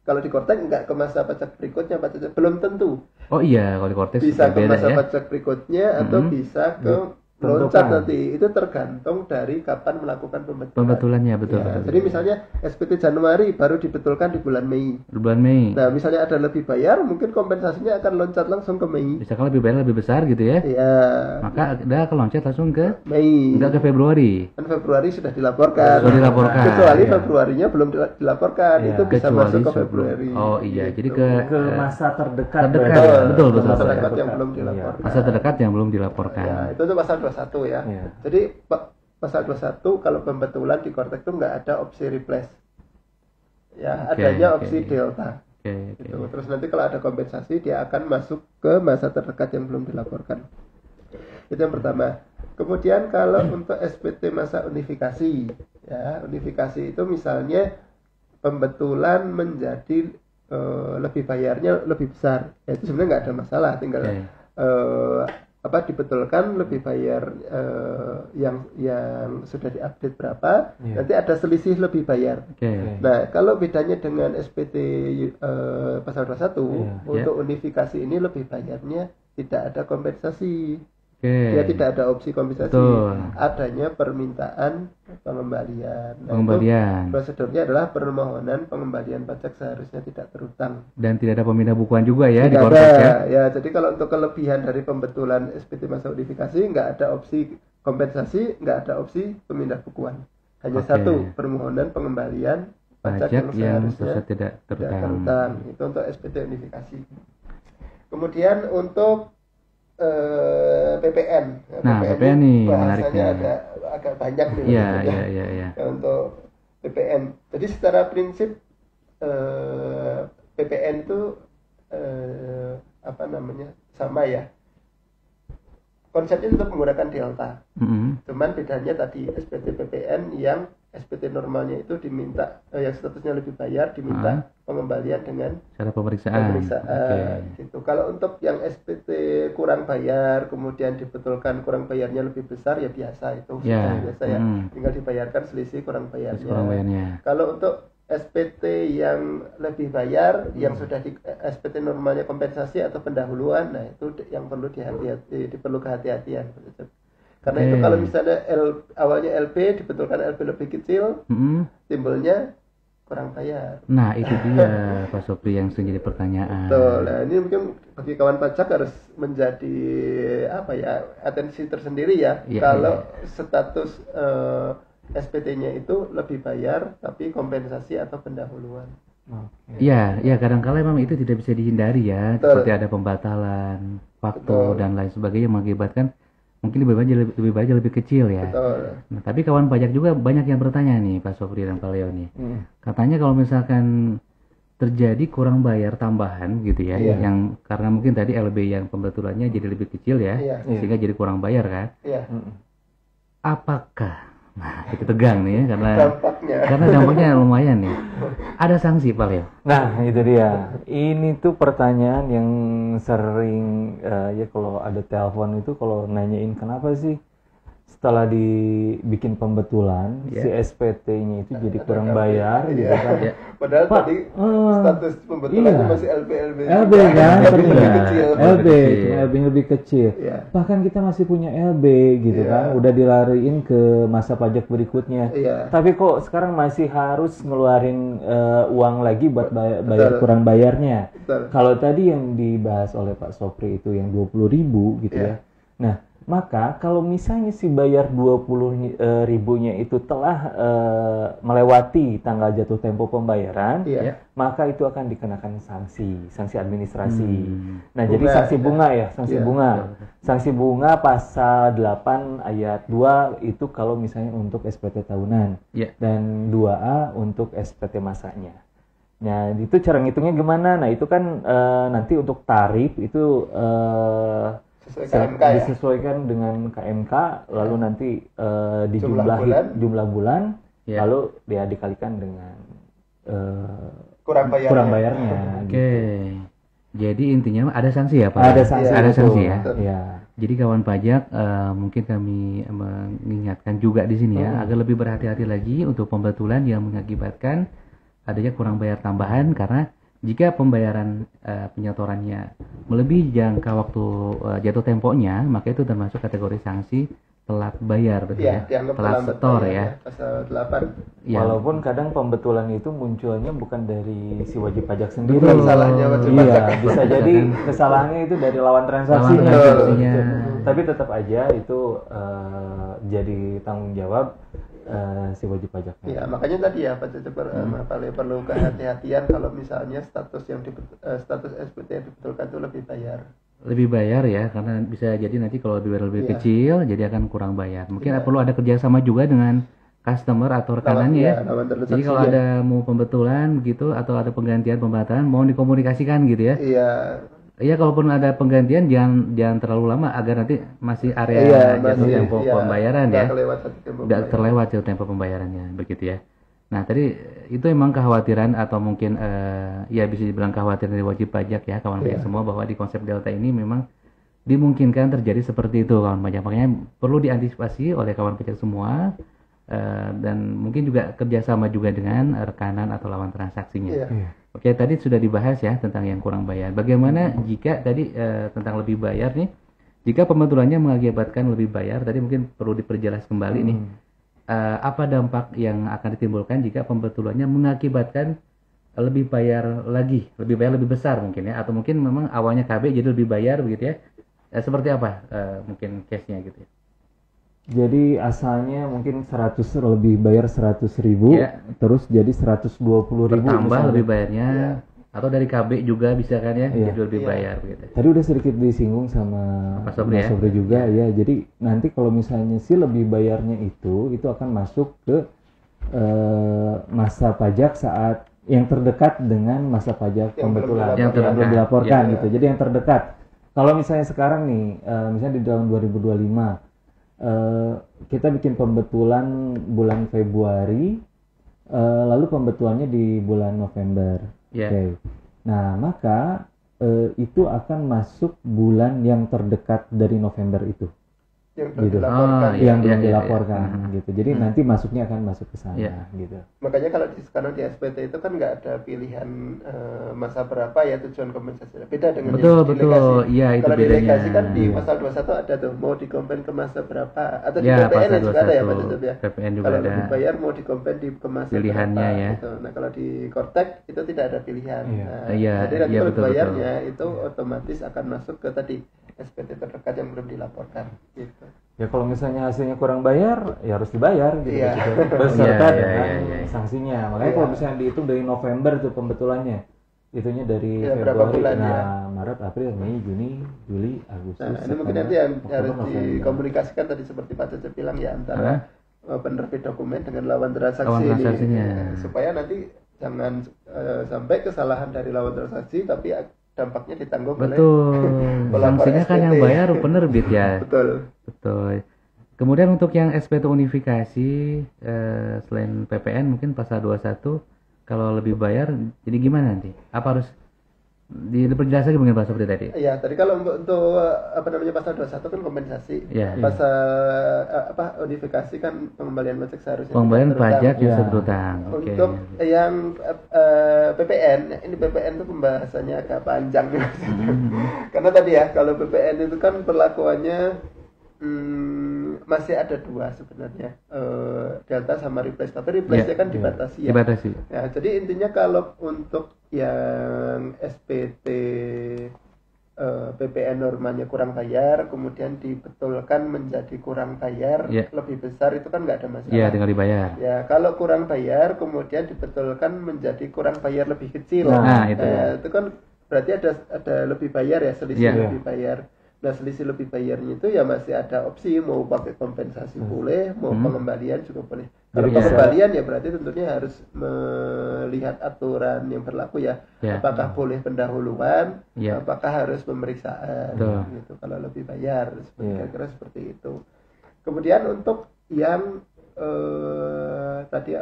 kalau di Kortek nggak ke masa pajak berikutnya, pajak belum tentu.
Oh iya, kalau di Cortex
Bisa ke
beda
masa
ya.
pajak berikutnya atau
Mhm.
bisa ke
Tentukan.
loncat nanti. Itu tergantung dari kapan melakukan pembetulan.
Pembetulannya betul,
Ya,
betul.
jadi misalnya SPT Januari baru dibetulkan di bulan Mei.
Di bulan Mei.
Nah, misalnya ada lebih bayar, mungkin kompensasinya akan loncat langsung ke Mei.
Misalkan lebih bayar lebih besar gitu ya.
Iya.
Maka udah keloncat langsung ke
Mei.
enggak ke Februari.
Kan Februari sudah dilaporkan.
Sudah dilaporkan,
Kecuali
iya.
Februarinya belum dilaporkan.
Iya.
Itu bisa
Kecuali
masuk ke
sebelum-
Februari.
Oh iya, jadi
Gitu.
Ke masa terdekat.
Terdekat,
berarti.
ya, betul,
Ke
betul,
masa
betul.
Terdekat yang
terdekat.
belum
Iya.
dilaporkan.
Masa terdekat yang belum dilaporkan.
Ya, itu tuh pasal 21 ya.
Iya.
Jadi pasal 21 kalau pembetulan di Kortek itu nggak ada opsi replace. Ya,
Oke,
adanya
oke.
opsi delta.
Oke, oke.
Gitu. Terus nanti kalau ada kompensasi dia akan masuk ke masa terdekat yang belum dilaporkan. Itu yang pertama. Kemudian kalau untuk SPT masa unifikasi, ya unifikasi itu misalnya pembetulan menjadi lebih bayarnya lebih besar, ya itu sebenarnya nggak ada masalah, tinggal
Oke.
dibetulkan lebih bayar yang sudah diupdate berapa,
Iya.
nanti ada selisih lebih bayar.
Oke.
Nah, kalau bedanya dengan SPT pasal 21
Iya.
untuk unifikasi ini lebih bayarnya tidak ada kompensasi. Dia tidak ada opsi kompensasi.
Betul.
Adanya permintaan pengembalian. Nah,
Pengembalian.
itu prosedurnya adalah permohonan pengembalian pajak seharusnya tidak terutang.
Dan tidak ada pemindah bukuan juga ya di
Tidak
konteks ya.
ada. Ya, jadi kalau untuk kelebihan dari pembetulan SPT masa unifikasi nggak ada opsi kompensasi, nggak ada opsi pemindah bukuan. Hanya
Oke.
satu, permohonan pengembalian
Pajak yang seharusnya tidak
tidak
terutang.
terutang. Itu untuk SPT unifikasi. Kemudian untuk PPN.
Nah, PPN nih menarik
bahasanya
nih.
agak banyak nih.
Iya,
maksudnya.
iya, iya.
Ya, untuk PPN. Jadi secara prinsip PPN itu apa namanya sama ya. Konsepnya tetap menggunakan delta.
Mm-mm.
Cuman bedanya tadi SPT PPN yang SPT normalnya itu diminta yang statusnya lebih bayar diminta pengembalian dengan
Cara pemeriksaan.
pemeriksaan gitu. Kalau untuk yang SPT kurang bayar kemudian dibetulkan kurang bayarnya lebih besar ya biasa itu
Ya.
biasa ya. Tinggal dibayarkan selisih kurang bayarnya.
Terus kurang bayarnya.
Kalau untuk SPT yang lebih bayar yang sudah di SPT normalnya kompensasi atau pendahuluan, nah itu yang perlu diperlu kehati-hatian. Karena itu kalau misalnya awalnya LP dibetulkan LP lebih kecil, timbulnya kurang bayar.
Nah itu dia Pak Sopri yang sering jadi pertanyaan.
Betul. Nah ini mungkin bagi kawan pajak harus menjadi apa ya atensi tersendiri ya.
Iya,
Kalau status SPT-nya itu lebih bayar tapi kompensasi atau pendahuluan.
Iya, ya kadang-kala memang itu tidak bisa dihindari ya.
Betul.
Seperti ada pembatalan waktu dan lain sebagainya mengakibatkan mungkin lebih bayar lebih kecil ya.
Betul.
Nah, tapi kawan pajak juga banyak yang bertanya nih Pak Sopri dan Pak Leo nih. Katanya kalau misalkan terjadi kurang bayar tambahan gitu ya, yang karena mungkin tadi LB yang pembetulannya jadi lebih kecil ya,
Iya.
sehingga jadi kurang bayar kan.
Iya.
Apakah, nah itu tegang nih ya,
Dampaknya.
karena dampaknya lumayan nih. Ada sanksi Pak Leo?
Nah, itu dia. Ini tuh pertanyaan yang sering ya kalau ada telepon itu kalau nanyain kenapa sih setelah dibikin pembetulan si SPT-nya itu jadi kurang bayar gitu kan.
Padahal
Pak,
tadi status pembetulannya masih LB
LB kan,
LB lebih kecil.
LB, cuma LB yang lebih kecil.
Iya.
Bahkan kita masih punya LB gitu kan, udah dilariin ke masa pajak berikutnya.
Iya.
Tapi kok sekarang masih harus ngeluarin uang lagi buat bayar kurang bayarnya.
Betul.
Kalau tadi yang dibahas oleh Pak Sopri itu yang 20.000 gitu ya. Nah, maka kalau misalnya si bayar 20 ribunya itu telah melewati tanggal jatuh tempo pembayaran, maka itu akan dikenakan sanksi administrasi. Nah, jadi sanksi bunga ya, sanksi bunga. Sanksi bunga pasal 8 ayat 2 itu kalau misalnya untuk SPT tahunan dan 2A untuk SPT masanya. Nah, itu cara ngitungnya gimana? Nah, itu kan nanti untuk tarif itu disesuaikan dengan KMK, lalu nanti dijumlahi jumlah bulan, lalu dia dikalikan dengan kurang bayarnya.
Oke. Jadi intinya ada sanksi ya Pak?
Ada sanksi.
Ada sanksi ya.
Ya.
Jadi kawan pajak mungkin kami mengingatkan juga di sini ya agar lebih berhati-hati lagi untuk pembetulan yang mengakibatkan adanya kurang bayar tambahan, karena jika pembayaran penyetorannya melebihi jangka waktu jatuh temponya, maka itu termasuk kategori sanksi telat bayar, betul ya? Telat setor ya.
Pasal 8.
Ya.
Walaupun kadang pembetulan itu munculnya bukan dari si wajib pajak sendiri.
Bukan salahnya wajib pajak.
Iya, bisa jadi kesalahannya itu dari lawan transaksinya. Tapi tetap aja itu jadi tanggung jawab si wajib pajaknya.
Ya, makanya tadi ya Pak Cecep perlu kehati-hatian kalau misalnya status SPT yang dibetulkan itu lebih bayar
Ya, karena bisa jadi nanti kalau lebih kecil jadi akan kurang bayar. Mungkin perlu ada kerjasama juga dengan customer atau rekanannya ya. Jadi kalau ada mau pembetulan gitu atau ada penggantian pembatalan, mau dikomunikasikan gitu ya. Iya, kalaupun ada penggantian jangan terlalu lama agar nanti masih area jatuh tempo pembayaran ya. Tidak terlewat jatuh tempo pembayarannya, begitu ya. Nah, tadi itu emang kekhawatiran atau mungkin ya bisa dibilang kekhawatiran dari wajib pajak ya, kawan pajak semua, bahwa di konsep delta ini memang dimungkinkan terjadi seperti itu kawan pajak. Makanya perlu diantisipasi oleh kawan pajak semua dan mungkin juga kerjasama juga dengan rekanan atau lawan transaksinya. Oke, tadi sudah dibahas ya tentang yang kurang bayar. Bagaimana jika tadi tentang lebih bayar nih? Jika pembetulannya mengakibatkan lebih bayar, tadi mungkin perlu diperjelas kembali nih. Apa dampak yang akan ditimbulkan jika pembetulannya mengakibatkan lebih bayar lebih besar mungkin ya, atau mungkin memang awalnya KB jadi lebih bayar begitu ya. Seperti apa mungkin case-nya gitu ya.
Jadi asalnya mungkin 100 lebih bayar 100.000, terus jadi 120.000
bertambah lebih bayarnya, atau dari KB juga bisa kan ya, jadi lebih bayar begitu.
Tadi udah sedikit disinggung sama Mas Sobri juga ya. Jadi nanti kalau misalnya si lebih bayarnya itu akan masuk ke masa pajak saat yang terdekat dengan masa pajak pembetulan yang belum dilaporkan gitu. Jadi yang terdekat. Kalau misalnya sekarang nih, misalnya di tahun 2025 kita bikin pembetulan bulan Februari, lalu pembetulannya di bulan November. Oke. Nah, maka itu akan masuk bulan yang terdekat dari November itu.
Yang belum dilaporkan.
Yang belum dilaporkan gitu. Jadi nanti masuknya akan masuk ke sana gitu.
Makanya kalau sekarang di SPT itu kan nggak ada pilihan masa berapa ya tujuan kompensasi. Beda dengan
betul.
Iya,
itu
kalau
bedanya.
Kalau delegasi kan di pasal 21 ada tuh mau dikompen ke masa berapa, atau di PPN juga ada ya Pak Tutup ya.
PPN juga
kalau
ada.
Lebih bayar mau dikompen di ke masa
pilihannya
berapa,
ya.
gitu. Nah, kalau di Kortek itu tidak ada pilihan.
Jadi
nanti kalau bayarnya itu otomatis akan masuk ke tadi SPT terdekat yang belum dilaporkan gitu.
Ya kalau misalnya hasilnya kurang bayar, ya harus dibayar gitu. Beserta dengan sanksinya. Makanya kalau misalnya dihitung dari November tuh pembetulannya, itunya dari Februari,
bulan,
Maret, April, Mei, Juni, Juli, Agustus.
Nah, ini mungkin nanti yang harus dikomunikasikan tadi seperti Pak Cecep bilang ya, antara penerbit dokumen dengan lawan transaksi ini, supaya nanti jangan sampai kesalahan dari lawan transaksi tapi dampaknya ditanggung oleh
sanksinya kan yang bayar penerbit ya.
Betul.
Kemudian untuk yang SPT unifikasi selain PPN mungkin pasal 21 kalau lebih bayar jadi gimana nanti? Apa harus diperjelas lagi mungkin Pak Sobri tadi?
Iya, tadi kalau untuk pasal 21 kan kompensasi. Pasal unifikasi kan pengembalian pajak seharusnya.
Pengembalian pajak yang berutang.
Untuk yang PPN, ini PPN itu pembahasannya agak panjang. Karena tadi ya, kalau PPN itu kan perlakuannya masih ada dua sebenarnya, delta sama replace, tapi replace-nya kan dibatasi ya. Ya, jadi intinya kalau untuk yang SPT PPN normanya kurang bayar, kemudian dibetulkan menjadi kurang bayar lebih besar, itu kan nggak ada masalah.
Iya, tinggal dibayar.
Ya, kalau kurang bayar kemudian dibetulkan menjadi kurang bayar lebih kecil. Itu kan berarti ada lebih bayar ya, selisih lebih bayar. Nah, selisih lebih bayarnya itu ya masih ada opsi, mau pakai kompensasi boleh, mau pengembalian juga boleh. Kalau pengembalian ya berarti tentunya harus melihat aturan yang berlaku ya. Apakah boleh pendahuluan, apakah harus pemeriksaan gitu. Kalau lebih bayar kira-kira seperti itu. Kemudian untuk yang tadi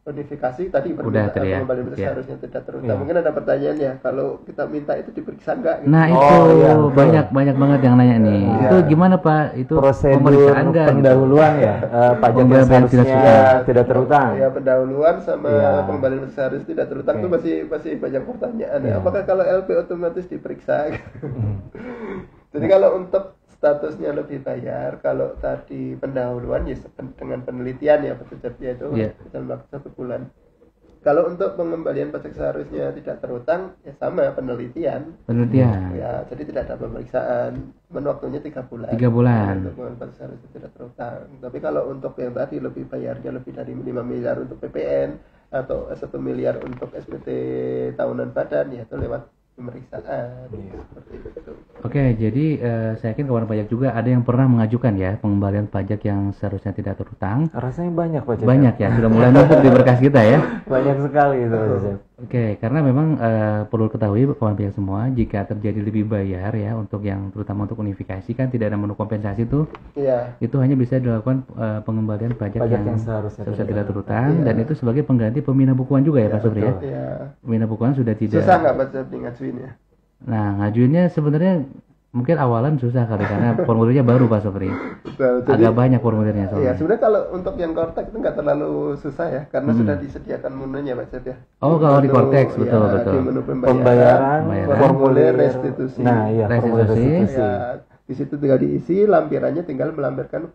unifikasi tadi pengembalian seharusnya tidak terutama. Mungkin ada pertanyaan ya, kalau kita minta itu diperiksa enggak? Gitu.
Nah itu banyak banget yang nanya nih. Itu gimana Pak? Itu
prosedur pendahuluan ya, pajak yang seharusnya tidak terutang.
Ya, pendahuluan sama pengembalian seharusnya tidak terutang itu masih banyak pertanyaan. Apakah kalau LP otomatis diperiksa? Jadi kalau untuk statusnya lebih bayar, kalau tadi pendahuluan ya dengan penelitian ya petugasnya itu dalam waktu 1 bulan. Kalau untuk pengembalian pajak seharusnya tidak terutang ya sama penelitian. Ya, jadi tidak ada pemeriksaan. Waktunya 3 bulan. 3
bulan.
Untuk pengembalian pajak seharusnya tidak terutang. Tapi kalau untuk yang tadi lebih bayarnya lebih dari 5 miliar untuk PPN atau 1 miliar untuk SPT tahunan badan ya itu lewat pemeriksaan seperti itu.
Oke, jadi saya yakin kawan pajak juga ada yang pernah mengajukan ya pengembalian pajak yang seharusnya tidak terutang.
Rasanya banyak Pak.
Banyak ya, sudah mulai numpuk di berkas kita ya.
Banyak sekali itu.
Oke, karena memang perlu ketahui kawan pajak semua, jika terjadi lebih bayar ya untuk yang terutama untuk unifikasi kan tidak ada menu kompensasi tuh. Itu hanya bisa dilakukan pengembalian pajak yang seharusnya tidak terutang dan itu sebagai pengganti pembina bukuan juga ya Pak Sobri ya. Pembina bukuan sudah tidak.
Susah nggak Pak Sobri ngajuin ya?
Nah, ngajuinnya sebenarnya mungkin awalan susah kali karena formulirnya baru Pak Sopri.
Betul. Jadi,
Agak banyak formulirnya
ya
soalnya.
sebenarnya kalau untuk yang Cortex itu nggak terlalu susah ya, karena sudah disediakan menunya Pak Cep ya.
Oh, kalau di
Menu,
Cortex,
ya,
betul, betul.
Di menu
Pembayaran,
formulir restitusi.
Nah, iya, formulir
Restitusi.
restitusi.
Ya, di situ tinggal diisi, lampirannya tinggal melampirkan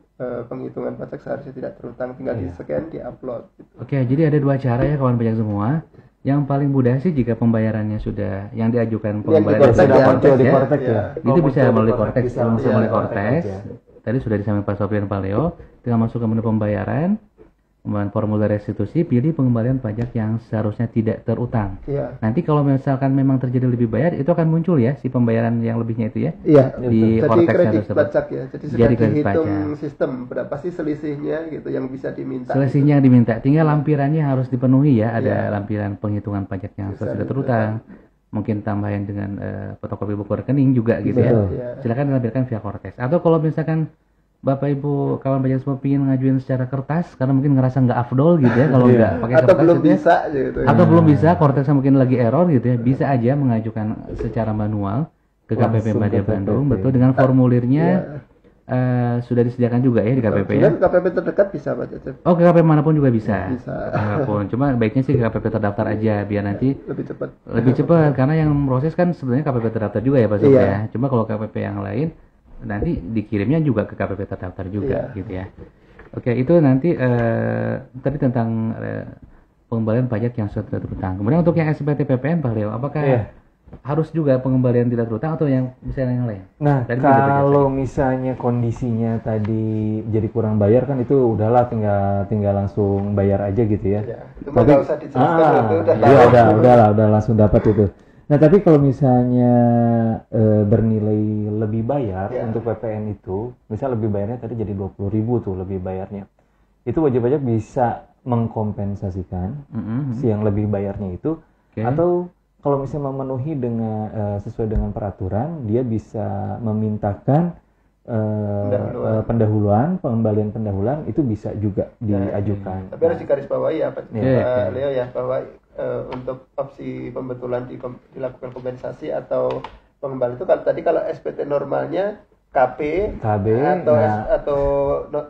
penghitungan pajak seharusnya tidak terutang, tinggal di scan, di upload. Gitu.
Oke, jadi ada dua cara ya kawan pajak semua. Yang paling mudah sih jika pembayarannya sudah yang diajukan pengembalian
Cortex
Sudah
ya,
muncul di
ya.
Cortex ya.
Ya.
itu bisa melalui Cortex,
bisa
langsung melalui
melalui
Cortex.
ya.
Tadi sudah disampaikan Pak Sopri dan Pak Leo, tinggal masuk ke menu pembayaran, kemudian formulir restitusi, pilih pengembalian pajak yang seharusnya tidak terutang.
Iya.
Nanti kalau misalkan memang terjadi lebih bayar, itu akan muncul ya si pembayaran yang lebihnya itu ya.
Iya.
Di
Jadi
Cortex
kredit
tersebut.
pajak ya. Jadi sudah
Jadi kredit
dihitung
pajak.
sistem berapa sih selisihnya gitu yang bisa diminta.
Selisihnya yang diminta, tinggal lampirannya harus dipenuhi ya. Ada
Iya.
lampiran penghitungan pajak yang
Bisa
sudah terutang. Mungkin tambahan dengan fotokopi buku rekening juga gitu ya.
Betul.
Iya.
Silakan dilampirkan via Cortex. Atau kalau misalkan Bapak Ibu kawan pajak semua ingin ngajuin secara kertas karena mungkin ngerasa nggak afdol gitu ya kalau nggak pakai
Atau
kertas
belum
gitu ya.
bisa gitu ya.
Atau belum bisa, Cortex mungkin lagi error gitu ya, bisa aja mengajukan secara manual ke KPP
Langsung
Madya
ke
Bandung,
KPP.
betul dengan formulirnya
Iya.
sudah disediakan juga ya di KPP ya.
Kemudian KPP terdekat bisa Pak Cecep.
Oh, ke KPP manapun juga bisa.
Bisa.
Manapun. Cuma baiknya sih ke KPP terdaftar aja biar nanti
Lebih cepat.
karena yang proses kan sebenarnya KPP terdaftar juga ya Pak Sob
Iya.
ya. Cuma kalau KPP yang lain nanti dikirimnya juga ke KPP terdaftar juga
Iya.
gitu ya. Oke, itu nanti tadi tentang pengembalian pajak yang sudah terutang. Kemudian untuk yang SPT PPN Pak Leo, apakah
Iya.
harus juga pengembalian tidak terutang atau yang bisa yang lain?
Nah,
Tadi kita
kalau misalnya kondisinya tadi jadi kurang bayar kan itu udahlah tinggal langsung bayar aja gitu ya.
Ya, itu mah nggak usah dijelaskan itu udah
iya
tahu.
udah langsung dapat itu. Nah, tapi kalau misalnya bernilai lebih bayar
Ya.
untuk PPN itu, misal lebih bayarnya tadi jadi 20.000 tuh lebih bayarnya. Itu wajib pajak bisa mengkompensasikan si yang lebih bayarnya itu,
Oke.
atau kalau misalnya memenuhi dengan sesuai dengan peraturan, dia bisa memintakan pendahuluan, pengembalian pendahuluan itu bisa juga diajukan.
Tapi harus digarisbawahi ya Pak
Iya.
Leo ya, bahwa untuk opsi pembetulan dilakukan kompensasi atau pengembalian itu kalau SPT normalnya KB,
KB,
atau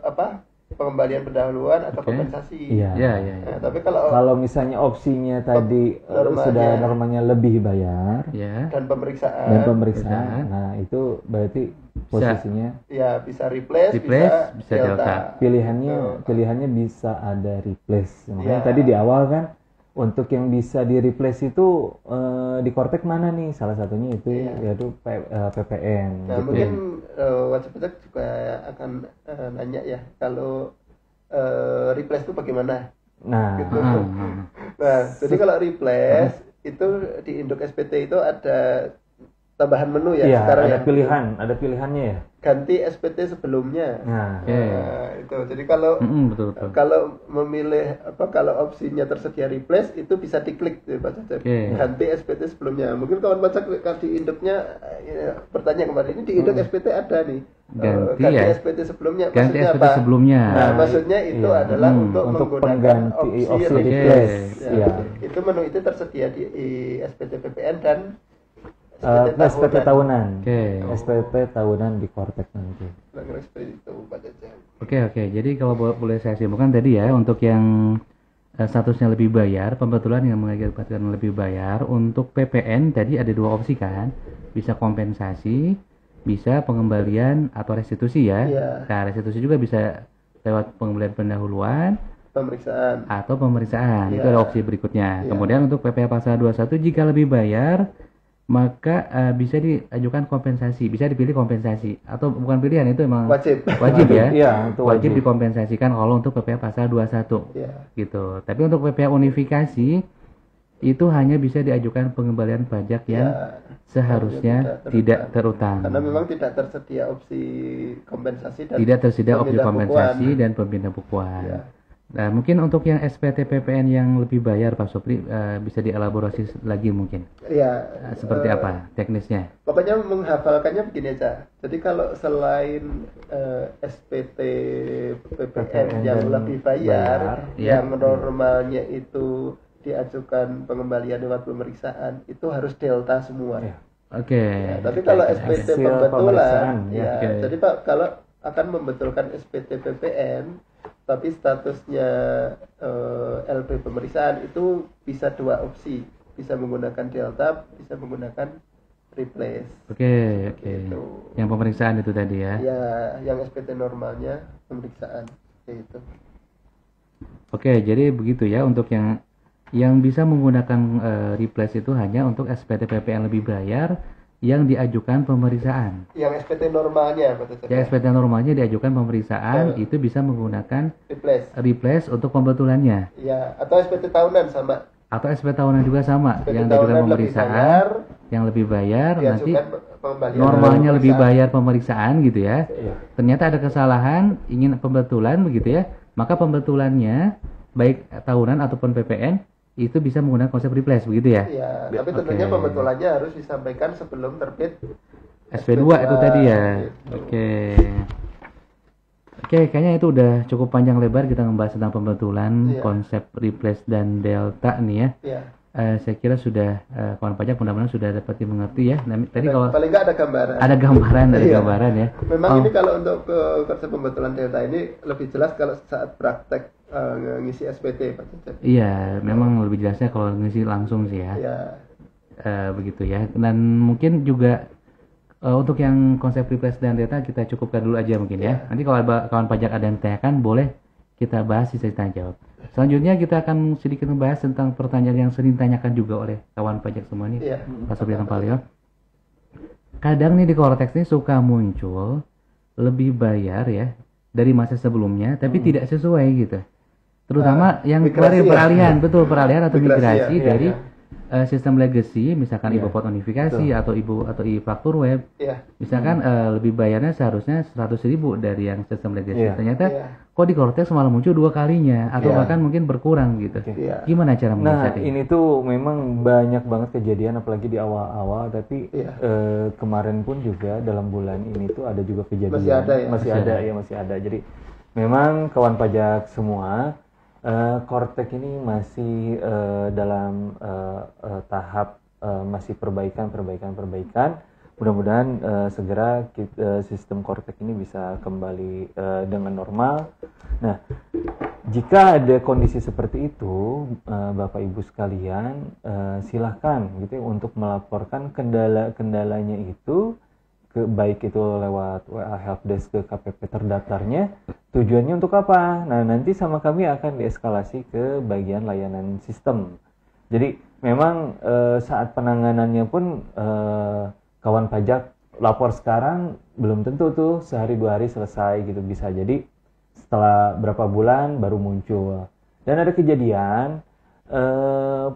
apa pengembalian pendahuluan atau kompensasi.
Iya.
Ya, ya, ya.
Nah, tapi kalau
Kalau misalnya opsinya tadi sudah normalnya lebih bayar
Ya.
dan pemeriksaan,
dan pemeriksaan, nah itu berarti posisinya
ya bisa replace,
Replace, bisa delta.
pilihannya bisa ada replace. Makanya
Iya.
tadi di awal kan untuk yang bisa di replace itu di Cortex mana nih? Salah satunya itu yaitu PPN.
Nah,
gitu.
mungkin wajib pajak juga akan nanya ya, kalau replace itu bagaimana?
Nah,
Gitu. Nah, jadi kalau replace itu di induk SPT itu ada tambahan menu ya
iya,
sekarang
ada
ya.
ada pilihannya ya.
Ganti SPT sebelumnya.
Nah,
Nah, itu. Jadi kalau
Betul betul.
kalau memilih kalau opsinya tersedia replace itu bisa diklik ya, Pak Cecep.
Oke.
Ganti SPT sebelumnya. Mungkin kawan pajak di induknya bertanya kemarin, ini di induk SPT ada nih.
Ganti ya.
SPT sebelumnya.
Ganti
Maksudnya
SPT
apa?
sebelumnya.
Nah, maksudnya itu adalah untuk menggunakan
pengganti opsi
replace.
replace.
Ya,
Ya.
Itu menu itu tersedia di SPT PPN dan
SPT tahunan.
Oke.
SPT tahunan di Cortex nanti.
Kira-kira seperti itu Pak Cecep.
Oke. Jadi kalau boleh saya simpulkan tadi ya, untuk yang statusnya lebih bayar, pembetulan yang mengakibatkan lebih bayar, untuk PPN tadi ada dua opsi kan, bisa kompensasi, bisa pengembalian atau restitusi ya.
Iya.
Nah, restitusi juga bisa lewat pengembalian pendahuluan
Pemeriksaan.
atau pemeriksaan.
Iya.
Itu ada opsi berikutnya.
Iya.
Kemudian untuk PPh pasal 21 jika lebih bayar, maka bisa diajukan kompensasi, bisa dipilih kompensasi atau bukan pilihan, itu emang
Wajib.
ya.
Iya, itu
wajib
wajib.
dikompensasikan kalau untuk PPh pasal 21
Ya.
gitu. Tapi untuk PPh unifikasi itu hanya bisa diajukan pengembalian pajak yang seharusnya tidak terutang.
Karena memang tidak tersedia opsi kompensasi dan
Tidak tersedia opsi
pemindah
kompensasi
bukuan.
dan pemindah bukuan.
Ya.
Nah, mungkin untuk yang SPT PPN yang lebih bayar Pak Sopri bisa dielaborasi lagi mungkin.
Ya.
Seperti apa teknisnya?
Pokoknya menghafalkannya begini aja. Jadi kalau selain SPT PPN yang lebih bayar,
ya.
yang normalnya itu diajukan pengembalian lewat pemeriksaan, itu harus delta semua.
Ya.
Oke.
Ya, tapi kalau SPT
Hasil
pembetulan,
pemeriksaan,
ya,
Oke.
jadi Pak kalau akan membetulkan SPT PPN, tapi statusnya LP pemeriksaan itu bisa dua opsi, bisa menggunakan delta, bisa menggunakan replace.
Oke.
Gitu.
Yang pemeriksaan itu tadi ya.
Ya, yang SPT normalnya pemeriksaan itu.
Oke, jadi begitu ya untuk yang bisa menggunakan replace itu hanya untuk SPT PPN lebih bayar yang diajukan pemeriksaan.
Yang SPT normalnya, Pak Cecep.
Ya, SPT normalnya diajukan pemeriksaan itu bisa menggunakan replace untuk pembetulannya.
Ya, atau SPT tahunan sama.
Atau SPT tahunan juga sama
SPT
yang diajukan
tahunan lebih
pemeriksaan,
bayar,
yang lebih bayar nanti
diajukan pengembalian
normalnya lebih
pemeriksaan.
bayar pemeriksaan gitu ya.
Iya.
Ternyata ada kesalahan, ingin pembetulan begitu ya, maka pembetulannya baik tahunan ataupun PPN itu bisa menggunakan konsep replace begitu ya.
Iya, tapi tentunya
Oke.
pembetulannya harus disampaikan sebelum terbit
SP2 itu tadi ya.
gitu.
Oke. Oke, kayaknya itu udah cukup panjang lebar kita ngebahas tentang pembetulan,
Iya.
konsep replace dan delta nih ya.
Iya.
Saya kira sudah kawan pajak mudah-mudahan sudah dapat dimengerti ya. Nah, tadi kalau
Paling nggak ada gambaran.
ada
Iya.
gambaran ya.
Memang
Oh,
ini kalau untuk konsep pembetulan delta ini lebih jelas kalau saat praktek ngisi SPT, Pak Cecep.
iya, memang lebih jelasnya kalau ngisi langsung sih ya.
Iya.
Begitu ya. Dan mungkin juga untuk yang konsep replace dan data kita cukupkan dulu aja mungkin ya.
Ya.
Nanti kalau kawan pajak ada yang tanyakan boleh kita bahas di sesi tanya jawab. Selanjutnya kita akan sedikit membahas tentang pertanyaan yang sering ditanyakan juga oleh kawan pajak semua nih.
Iya.
Pak Sofian Palio. Kadang nih di Cortex ini suka muncul lebih bayar ya dari masa sebelumnya tapi tidak sesuai gitu. Terutama yang
migrasi ya.
peralihan, betul peralihan atau
Migrasi
migrasi
ya.
dari
Iya.
sistem legacy, misalkan
Iya,
ibu pot unifikasi atau e-faktur web,
Iya.
misalkan lebih bayarnya seharusnya 100.000 dari yang sistem legacy.
Iya.
Ternyata
Iya.
kok di Cortex malah muncul 2 kalinya atau
Iya.
bahkan mungkin berkurang gitu.
Iya.
Gimana cara
Nah,
menyiasati?
ini tuh memang banyak banget kejadian apalagi di awal-awal, tapi
Iya.
kemarin pun juga dalam bulan ini tuh ada juga kejadian.
Masih ada ya?
Masih
Masih
ada
ada.
ya, masih ada. Jadi memang kawan pajak semua Cortex ini masih dalam tahap masih perbaikan. Mudah-mudahan segera sistem Cortex ini bisa kembali dengan normal. Nah, jika ada kondisi seperti itu, Bapak Ibu sekalian, silahkan gitu ya, untuk melaporkan kendala-kendalanya itu baik itu lewat WA Helpdesk ke KPP terdaftarnya. Tujuannya untuk apa? Nah, nanti sama kami akan dieskalasi ke bagian layanan sistem. Jadi memang saat penanganannya pun kawan pajak lapor sekarang belum tentu tuh sehari 2 hari selesai gitu, bisa jadi setelah berapa bulan baru muncul. Dan ada kejadian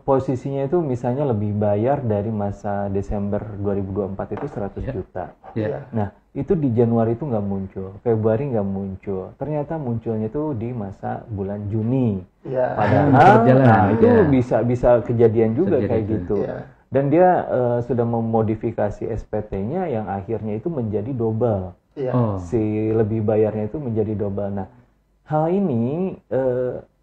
posisinya itu misalnya lebih bayar dari masa Desember 2024 itu 100 juta.
Ya.
Nah, itu di Januari itu nggak muncul, Februari nggak muncul. Ternyata munculnya itu di masa bulan Juni.
Iya.
Padahal,
berjalan,
nah itu
ya.
bisa kejadian juga
Bisa
kayak
kejadian.
gitu.
Iya.
Dan dia sudah memodifikasi SPT-nya yang akhirnya itu menjadi double.
Iya.
Oh.
Si lebih bayarnya itu menjadi double. Nah, hal ini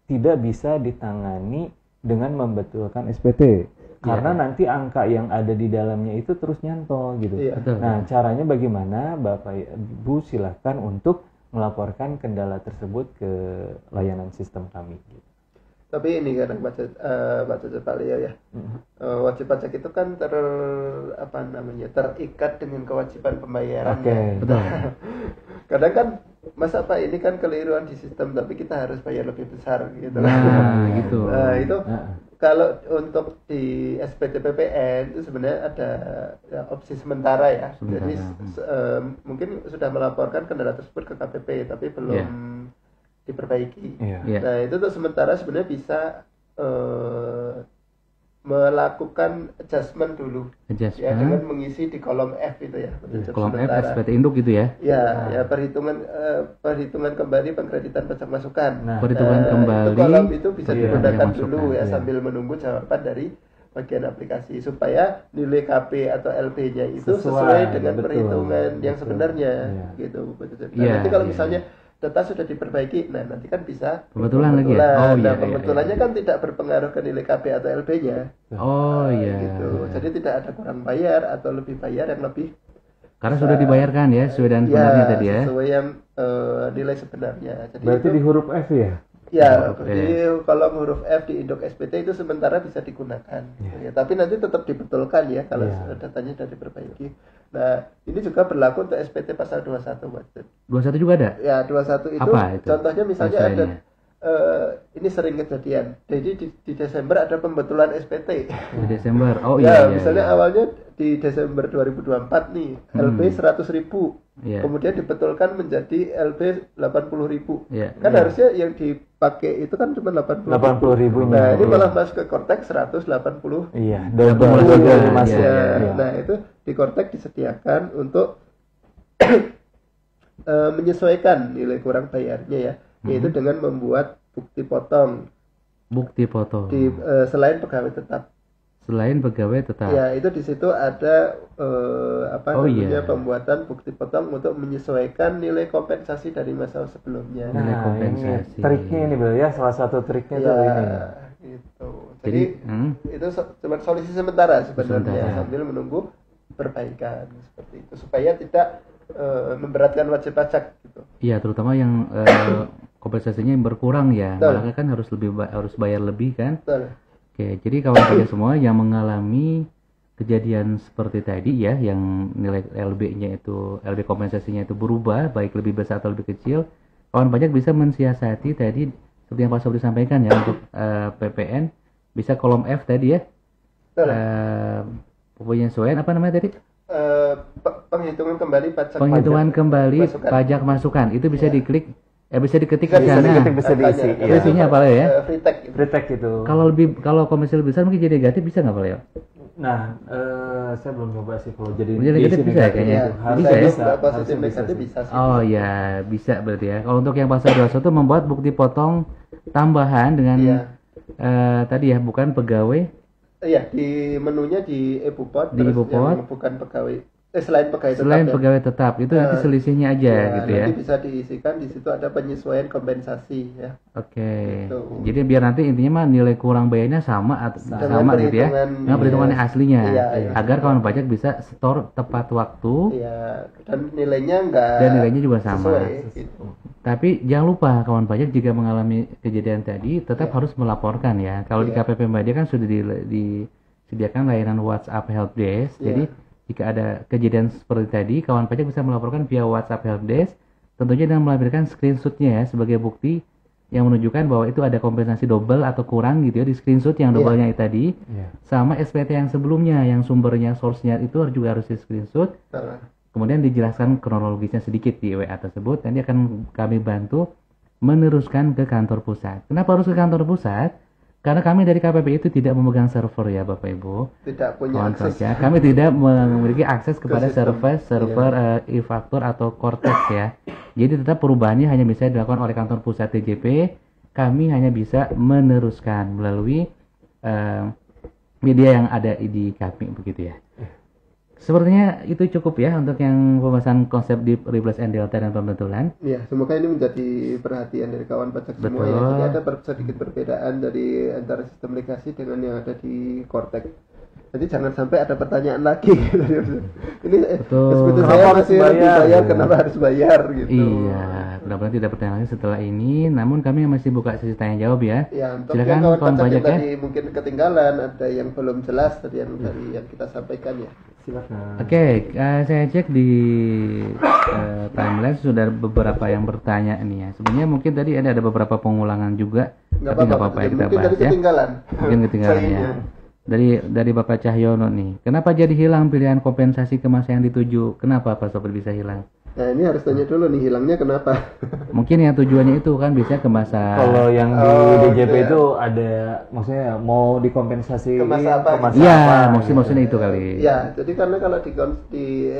tidak bisa ditangani dengan membetulkan SPT. Karena nanti angka yang ada di dalamnya itu terus nyantol gitu.
Iya.
Betul.
Nah, caranya bagaimana? Bapak Ibu silahkan untuk melaporkan kendala tersebut ke layanan sistem kami. Gitu.
Tapi ini kadang Pak Cecep Palio ya. Wajib pajak itu kan terikat dengan kewajiban pembayaran.
Oke.
Ya.
Betul.
Kadang kan masa Pak ini kan keliruan di sistem tapi kita harus bayar lebih besar gitu.
Nah, gitu.
Nah, itu kalau untuk di SPT PPN itu sebenarnya ada opsi sementara ya.
Sementara.
Jadi mungkin sudah melaporkan kendala tersebut ke KPP tapi belum
Iya.
diperbaiki.
Iya.
Iya.
Nah, itu tuh sementara sebenarnya bisa melakukan adjustment dulu. Ya,
Adjustment.
dengan mengisi di kolom F itu ya. petunjuk
Kolom F
sementara.
SPT induk gitu ya.
Ya, perhitungan kembali pengkreditan pajak masukan.
Nah,
Perhitungan
Itu
kembali
kolom itu bisa
Iya,
digunakan
pajak
dulu
masukan,
ya
iya.
sambil menunggu jawaban dari bagian aplikasi supaya nilai KP atau LP-nya itu
Sesuai,
sesuai dengan
betul,
perhitungan yang
betul.
sebenarnya
Iya.
gitu. Nah,
Iya,
nanti kalau
iya,
misalnya data sudah diperbaiki, nah nanti kan bisa
Pembetulan lagi ya? Oh,
nah
iya,
pembetulannya
iya.
kan tidak berpengaruh ke nilai KB atau LB-nya.
Oh iya.
Gitu. Jadi tidak ada kurang bayar atau lebih bayar yang lebih
Karena sudah dibayarkan ya sesuai dengan benernya tadi ya.
sesuai yang nilai sebenarnya. Jadi
Berarti
itu,
di huruf F ya?
ya,
Huruf
jadi kalau huruf F di induk SPT itu sementara bisa digunakan. Ya, tapi nanti tetap dibetulkan ya kalau datanya sudah diperbaiki. Nah, ini juga berlaku untuk SPT pasal 21, Mas.
21 juga ada?
Ya, 21 itu,
Apa itu?
contohnya misalnya ada
Sesuainya.
ini sering kejadian. Jadi di Desember ada pembetulan SPT.
Di Desember. Oh
Ya,
iya.
misalnya
iya.
awalnya di Desember 2024 nih, LB 100.000.
Iya.
Kemudian dibetulkan menjadi LB 80.000.
Iya.
Kan harusnya yang dipakai itu kan cuma 80.000.
80.000-nya.
Nah, ini
Iya.
malah masuk ke Cortex 180.
Iya, double
Double
juga
juga,
Mas.
iya,
Ya.
iya.
Nah, itu di Cortex disediakan untuk menyesuaikan nilai kurang bayarnya ya, yaitu dengan membuat bukti potong
Bukti foto.
di selain pegawai tetap.
Selain pegawai tetap.
Ya, itu di situ ada
iya.
pembuatan bukti potong untuk menyesuaikan nilai kompensasi dari masa sebelumnya.
Nilai
Nah,
kompensasi.
ini triknya ini Bel ya, salah satu triknya tuh ini.
Gitu.
Jadi,
Itu cuma solusi sementara sebenarnya
Sementara.
sambil menunggu perbaikan seperti itu supaya tidak memberatkan wajib pajak gitu.
iya terutama yang kompensasinya yang berkurang ya.
Betul.
Malah kan harus bayar lebih kan.
Betul.
Oke, jadi kawan pajak semua yang mengalami kejadian seperti tadi ya, yang nilai LB kompensasinya itu berubah, baik lebih besar atau lebih kecil, kawan pajak bisa mensiasati tadi seperti yang Pak Sobri sampaikan ya untuk PPN bisa kolom F tadi ya.
Betul.
Penyesuaian apa namanya tadi?
Penghitungan kembali pajak.
Penghitungan kembali
masukan.
pajak masukan itu bisa diklik, bisa diketik
Bisa
di sana.
diketik, bisa diisi.
Angkanya.
Iya.
Isinya apa ya?
Free tag gitu.
Free tag itu.
Kalau komersial besar mungkin jadi negatif bisa nggak Pak Leo?
Nah, saya belum coba sih kalau jadi
Jadi negatif bisa ya kayaknya?
Ya,
Harus
Bisa ya?
bisa,
Positif
harusnya bisa
negatif
sih.
bisa sih.
Oh ya, bisa berarti ya. Kalau untuk yang pasal 21 membuat bukti potong tambahan dengan
Iya.
tadi ya, bukan pegawai.
Iya, di menunya di EBUPOT
Di
terus
EBUPOT.
yang bukan pegawai selain pegawai tetap
Selain
ya.
pegawai tetap, itu nanti selisihnya aja gitu ya.
Nanti bisa diisikan di situ ada penyesuaian kompensasi ya.
Oke.
Gitu.
Jadi biar nanti intinya mah nilai kurang bayarnya sama atau
Dengan
sama gitu ya.
perhitungan,
Dengan perhitungannya
iya.
aslinya.
Iya, iya.
Agar kawan pajak bisa store tepat waktu
Iya, dan nilainya enggak
dan nilainya juga sama.
sesuai gitu.
Tapi jangan lupa kawan pajak jika mengalami kejadian tadi tetap harus melaporkan ya. Kalau di
Iya.
KPP Mbak Dia kan sudah disediakan layanan WhatsApp Helpdesk.
Iya.
Jadi jika ada kejadian seperti tadi, kawan pajak bisa melaporkan via WhatsApp Helpdesk, tentunya dengan melampirkan screenshotnya ya sebagai bukti yang menunjukkan bahwa itu ada kompensasi double atau kurang gitu ya di screenshot yang doublenya tadi,
Iya.
sama SPT yang sebelumnya yang sumbernya source-nya itu juga harus di screenshot.
Betul.
Kemudian dijelaskan kronologisnya sedikit di WA tersebut. Nanti akan kami bantu meneruskan ke kantor pusat. Kenapa harus ke kantor pusat? Karena kami dari KPP itu tidak memegang server ya Bapak Ibu.
Tidak punya
Kawan
akses.
pajak. Kami tidak memiliki akses kepada
sistem.
server e-faktur atau Cortex ya. Jadi tetap perubahannya hanya bisa dilakukan oleh kantor pusat TJP. Kami hanya bisa meneruskan melalui media yang ada di kami begitu ya. Sepertinya itu cukup ya untuk yang pembahasan konsep di replace and delta dan pembetulan.
Ya, semoga ini menjadi perhatian dari kawan pajak semua ya.
Betul.
Jadi ada sedikit perbedaan dari antara sistem legasi dengan yang ada di Cortex. Jadi jangan sampai ada pertanyaan lagi. Ini
Betul.
sekutu
Kenapa
saya
harus
masih
bayar?
lebih bayar,
Iya.
kenapa harus bayar gitu.
Iya, mudah-mudahan tidak pertanyaan lagi setelah ini. Namun kami masih buka sesi tanya jawab ya.
Ya, untuk
Silakan
yang kawan
kawan
pajak
pajak
yang
ya.
tadi mungkin ketinggalan, ada yang belum jelas tadi yang dari yang kita sampaikan ya.
Silakan.
Oke, saya cek di timeline sudah beberapa yang bertanya nih ya. Sebenarnya mungkin tadi ada beberapa pengulangan juga, tapi nggak apa-apa ya kita
mungkin
bahas
tadi
ya.
ketinggalan.
Mungkin ketinggalan ya.
Sayangnya.
Dari Bapak Cahyono nih, kenapa jadi hilang pilihan kompensasi ke masa yang dituju? Kenapa Pak Sobat bisa hilang?
Nah, ini harus tanya dulu nih hilangnya kenapa?
Mungkin yang tujuannya itu kan bisa ke masa.
Kalau yang di
Oh,
DJP
gitu ya.
itu ada maksudnya mau dikompensasi
Ke masa apa?
Iya, maksudnya itu kali.
Ya, jadi karena kalau di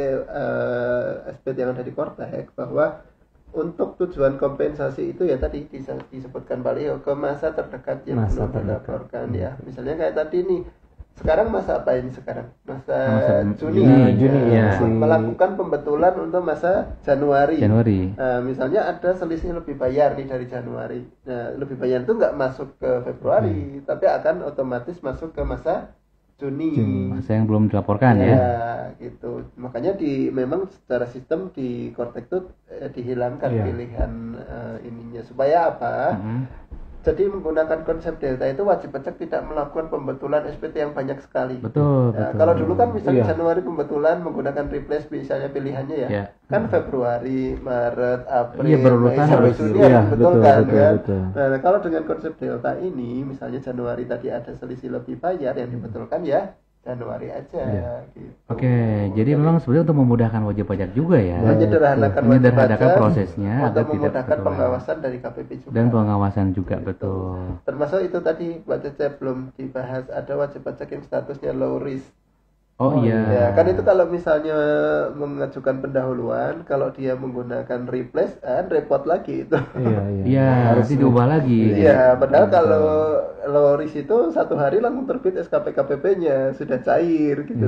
SPT yang ada di Cortex bahwa untuk tujuan kompensasi itu ya tadi disebutkan Pak Leo ke masa terdekat yang
Masa
belum
terdekat.
dilaporkan ya. Misalnya kayak tadi nih sekarang masa apa ini sekarang? Masa Juni.
Juni, ya.
Melakukan pembetulan untuk masa Januari.
Januari.
Misalnya ada selisih lebih bayar nih dari Januari. Nah, lebih bayar itu nggak masuk ke Februari, tapi akan otomatis masuk ke masa Juni.
Masa yang belum dilaporkan ya.
Gitu. Makanya memang secara sistem di Kortek itu dihilangkan pilihan ininya supaya apa? Jadi menggunakan konsep delta itu wajib pajak tidak melakukan pembetulan SPT yang banyak sekali.
Betul.
Kalau dulu kan misalnya Januari pembetulan menggunakan replace misalnya pilihannya ya. Kan Februari, Maret, April, Mei, sampai Juni dibetulkan kan. Nah, kalau dengan konsep delta ini misalnya Januari tadi ada selisih lebih bayar yang dibetulkan ya Januari aja gitu.
Oke, jadi memang sebenarnya untuk memudahkan wajib pajak juga ya.
Menyederhanakan
prosesnya
untuk memudahkan pengawasan dari KPP juga.
Dan pengawasan juga betul.
Termasuk itu tadi Mbak Cece belum dibahas, ada wajib pajak yang statusnya low risk.
Oh iya.
Ya, kan itu kalau misalnya mengajukan pendahuluan, kalau dia menggunakan replace, repot lagi itu.
Iya, harus diubah lagi.
Iya, padahal kalau low risk itu satu hari langsung terbit SKP KPP-nya sudah cair gitu.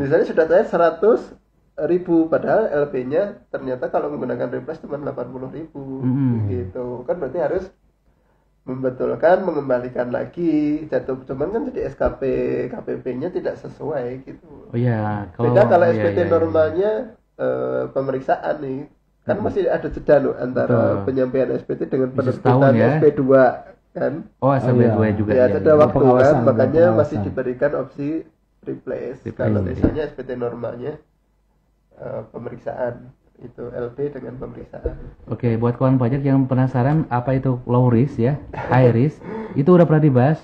Misalnya sudah cair 100.000, padahal LP-nya ternyata kalau menggunakan replace cuma 80.000 gitu. Kan berarti harus membetulkan, mengembalikan lagi jatuh, cuman kan jadi SKP KPP-nya tidak sesuai gitu.
Oh iya.
Beda kalau SPT normalnya pemeriksaan nih, kan masih ada jeda loh antara penyampaian SPT dengan penerbitan SP2 kan.
Oh, SP2 juga.
Ya, ada waktu kan, makanya masih diberikan opsi replace kalau misalnya SPT normalnya pemeriksaan. Itu LP dengan pemeriksaan.
Oke, buat kawan pajak yang penasaran apa itu low risk ya, high risk, itu udah pernah dibahas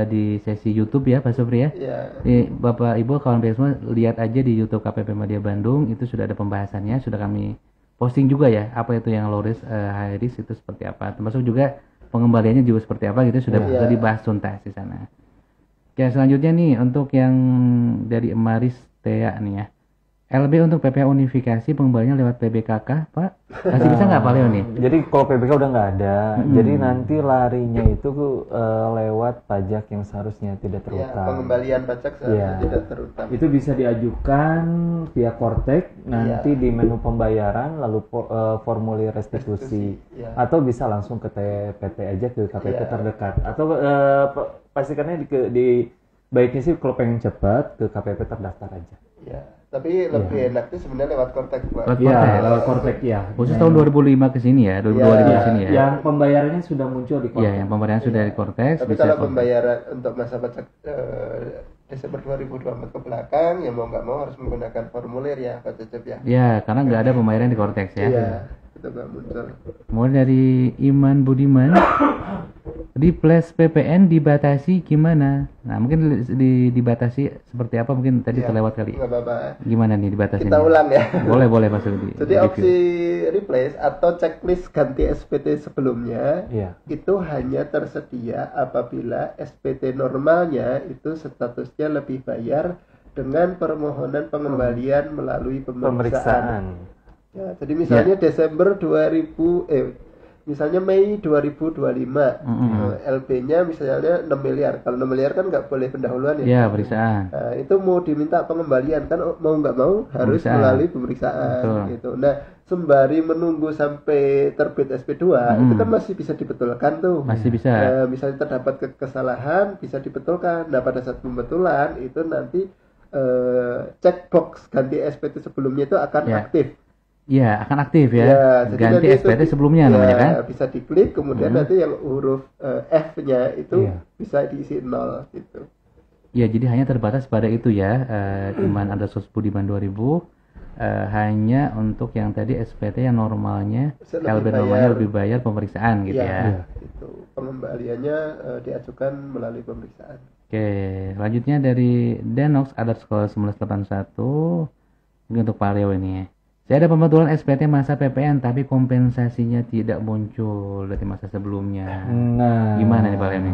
di sesi YouTube ya Pak Supri ya. Nih, Bapak Ibu kawan pajak semua lihat aja di YouTube KPP Media Bandung, itu sudah ada pembahasannya, sudah kami posting juga ya, apa itu yang low risk, high risk itu seperti apa, termasuk juga pengembaliannya juga seperti apa gitu sudah dibahas tuntas di sana. Oke, selanjutnya nih untuk yang dari Emaris Tea nih ya. LB untuk PPh unifikasi pengembaliannya lewat PBKK, Pak. Masih bisa nggak Pak Leo nih?
Jadi kalau PBK udah nggak ada, jadi nanti larinya itu lewat pajak yang seharusnya tidak terutang.
Pengembalian pajak seharusnya tidak terutang.
Itu bisa diajukan via Kortek, nanti di menu pembayaran, lalu formulir restitusi. Atau bisa langsung ke TPT aja ke KPP terdekat. Atau pastikannya di baiknya sih kalau pengen cepat ke KPP terdaftar aja.
Tapi lebih enaknya sebenarnya lewat Kortek, Pak.
Lewat Kortek ya.
Khusus tahun 2005 ke sini ya, 2025 ke sini ya.
Yang pembayarannya sudah muncul di Kortek.
Iya, yang pembayaran sudah di Kortek.
Tapi kalau pembayaran untuk masa pajak Desember 2024 ke belakang, ya mau nggak mau harus menggunakan formulir ya, Pak Cecep ya.
Iya, karena nggak ada pembayaran di Kortek ya.
Iya, itu nggak muncul.
Mulai dari Iman Budiman, replace PPN dibatasi gimana? Nah, mungkin dibatasi seperti apa? Mungkin tadi terlewat kali.
Nggak apa-apa.
Gimana nih dibatasi?
Kita ulang ya.
Boleh Mas Rudi.
Jadi opsi replace atau checklist ganti SPT sebelumnya itu hanya tersedia apabila SPT normalnya itu statusnya lebih bayar dengan permohonan pengembalian melalui pemeriksaan. Ya, jadi misalnya Desember misalnya Mei 2025 LP-nya misalnya 6 miliar. Kalau 6 miliar kan nggak boleh pendahuluan ya.
Iya, pemeriksaan.
Nah, itu mau diminta pengembalian kan mau nggak mau harus melalui pemeriksaan gitu. Nah, sembari menunggu sampai terbit SP2 itu kan masih bisa dibetulkan tuh.
Masih bisa.
Misalnya terdapat kesalahan bisa dibetulkan. Nah, pada saat pembetulan itu nanti checkbox ganti SPT sebelumnya itu akan aktif.
Iya, akan aktif ya. Ganti SPT sebelumnya namanya kan.
Bisa diklik, kemudian nanti yang huruf F-nya itu bisa diisi 0 gitu.
Iya, jadi hanya terbatas pada itu ya. Cuman ada Budiman 2000 hanya untuk yang tadi SPT yang normalnya LB normalnya lebih bayar pemeriksaan gitu ya.
Itu pengembaliannya diajukan melalui pemeriksaan.
Oke, selanjutnya dari Denox ada sekolah 1981 ini untuk Pak Leo ini ya. Saya ada pembetulan SPT masa PPN tapi kompensasinya tidak muncul dari masa sebelumnya.
Nah,
gimana nih Pak Leo ini?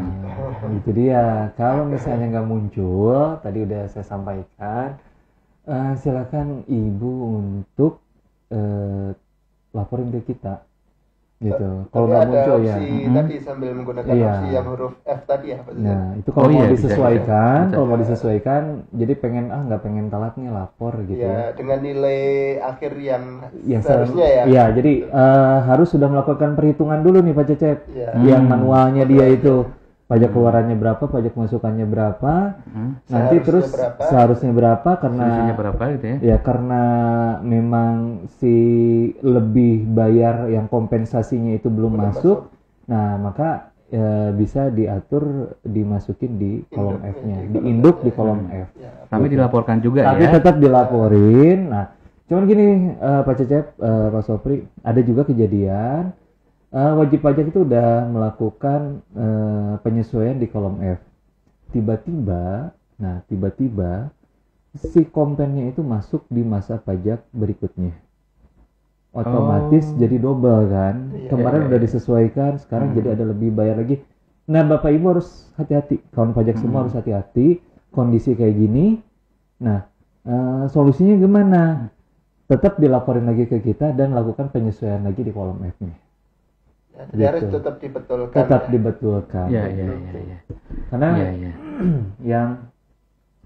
Itu dia. Kalau misalnya nggak muncul, tadi udah saya sampaikan, silakan Ibu untuk laporin ke kita. gitu.
Tapi
Kalau nggak
ada
muncul ya.
opsi tadi sambil menggunakan
Iya.
opsi yang huruf F tadi ya Pak Cecep?
Nah, itu kalau
Oh
mau
iya, bisa,
disesuaikan,
bisa.
kalau mau disesuaikan, jadi pengen nggak pengen telat nih lapor gitu ya.
Ya, dengan nilai akhir yang
Yang
seharusnya ya.
Iya, jadi harus sudah melakukan perhitungan dulu nih Pak Cecep.
Iya.
Yang manualnya dia itu pajak keluarannya berapa, pajak masukannya berapa, nanti
Seharusnya
terus
berapa.
seharusnya berapa karena
Selisihnya berapa gitu ya?
ya karena memang si lebih bayar yang kompensasinya itu belum masuk. Nah, maka bisa diatur dimasukin di kolom F-nya, diinduk di kolom F.
Tapi dilaporkan juga
Tapi
ya.
tetap dilaporin. Nah, cuman gini Pak Cecep, Pak Sopri, ada juga kejadian wajib pajak itu udah melakukan penyesuaian di kolom F. Tiba-tiba si kompennya itu masuk di masa pajak berikutnya. Otomatis jadi double kan. Kemarin udah disesuaikan, sekarang jadi ada lebih bayar lagi. Nah, Bapak Ibu harus hati-hati. Kawan pajak semua harus hati-hati. Kondisi kayak gini. Nah, solusinya gimana? Tetap dilaporin lagi ke kita dan lakukan penyesuaian lagi di kolom F-nya.
Ya, jadi harus tetap dibetulkan.
Tetap
ya.
dibetulkan.
Iya.
Karena
Iya.
yang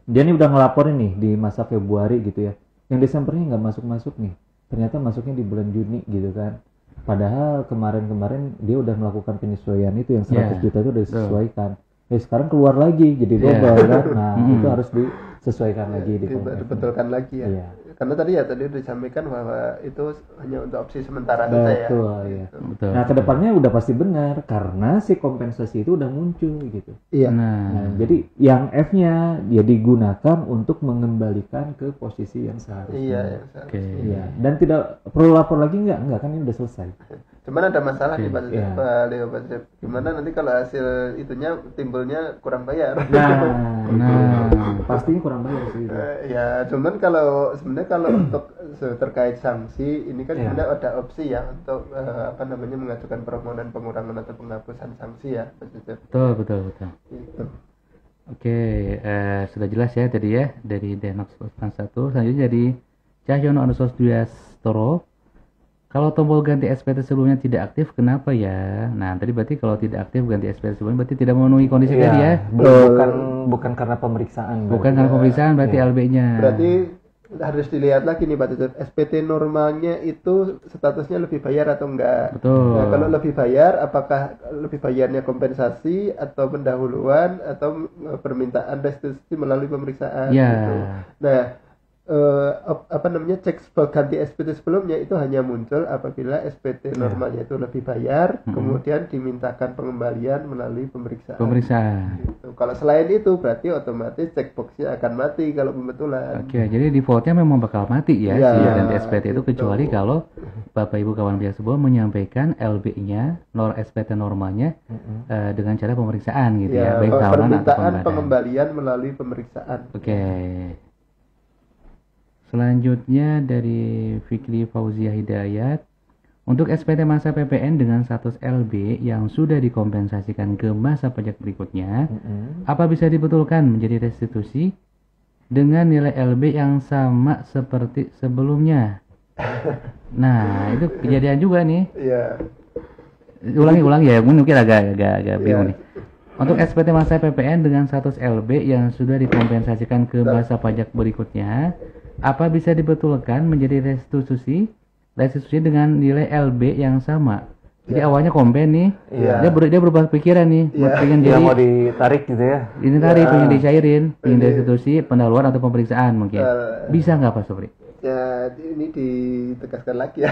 dia nih udah ngelaporin nih di masa Februari gitu ya. Yang Desembernya nggak masuk-masuk nih. Ternyata masuknya di bulan Juni gitu kan. Padahal kemarin-kemarin dia udah melakukan penyesuaian itu yang 100 juta itu udah disesuaikan. Sekarang keluar lagi jadi double kan. Nah, itu harus disesuaikan lagi di kolom F-nya.
Dibetulkan lagi ya.
Iya.
Karena tadi udah disampaikan bahwa itu hanya untuk opsi sementara saja ya.
Betul, iya.
Betul.
Nah, kedepannya udah pasti benar karena si kompensasi itu udah muncul gitu.
Iya.
Nah, jadi yang F-nya dia digunakan untuk mengembalikan ke posisi yang seharusnya.
Iya, ya.
Oke.
Iya. Dan tidak perlu lapor lagi nggak kan ini udah selesai.
Cuman ada masalah nih Pak Cecep,
Iya.
Pak Leo, Pak Cecep. Gimana nanti kalau hasil itunya timbulnya kurang bayar?
Nah, pastinya kurang bayar sih. Itu.
Ya, cuman kalau sebenarnya kalau untuk terkait sanksi ini kan sebenarnya ada opsi ya untuk mengajukan permohonan pengurangan atau penghapusan sanksi ya, Pak Cecep.
Betul.
Gitu.
Oke, sudah jelas ya tadi ya dari Denox 1. Selanjutnya dari Cahyono Anusos Dwiastoro. Kalau tombol ganti SPT sebelumnya tidak aktif, kenapa ya? Nah, tadi berarti kalau tidak aktif ganti SPT sebelumnya berarti tidak memenuhi kondisi tadi ya?
Bukan karena pemeriksaan.
Bukan karena pemeriksaan berarti LB-nya.
Berarti harus dilihat lagi nih Pak Cecep, SPT normalnya itu statusnya lebih bayar atau enggak?
Betul.
Nah, kalau lebih bayar, apakah lebih bayarnya kompensasi atau pendahuluan atau permintaan restitusi melalui pemeriksaan?
Ya.
Gitu. Nah, cek ganti SPT sebelumnya itu hanya muncul apabila SPT normalnya itu lebih bayar, kemudian dimintakan pengembalian melalui pemeriksaan. Gitu. Kalau selain itu berarti otomatis checkboxnya akan mati kalau pembetulan.
Oke, jadi defaultnya memang bakal mati ya
Ya,
si ganti SPT itu
gitu.
kecuali kalau Bapak Ibu kawan pihak sebuah menyampaikan LB-nya, SPT normalnya dengan cara pemeriksaan gitu ya, baik tahunan atau
permintaan
bulanan.
pengembalian melalui pemeriksaan.
Oke. Selanjutnya dari Fikri Fauzia Hidayat. Untuk SPT masa PPN dengan status LB yang sudah dikompensasikan ke masa pajak berikutnya, apa bisa dibetulkan menjadi restitusi dengan nilai LB yang sama seperti sebelumnya? Nah, itu kejadian juga nih.
Iya.
Ulangi ya, mungkin agak bingung nih. Untuk SPT masa PPN dengan status LB yang sudah dikompensasikan ke masa pajak berikutnya, apa bisa dibetulkan menjadi restitusi dengan nilai LB yang sama? Jadi awalnya kompen nih, dia berubah pikiran nih, pengen jadi
mau ditarik gitu ya.
ini tadi pengen dicairin, pengen restitusi, pendahuluan atau pemeriksaan mungkin. Bisa nggak Pak Sobri?
Ya, ini ditegaskan lagi ya.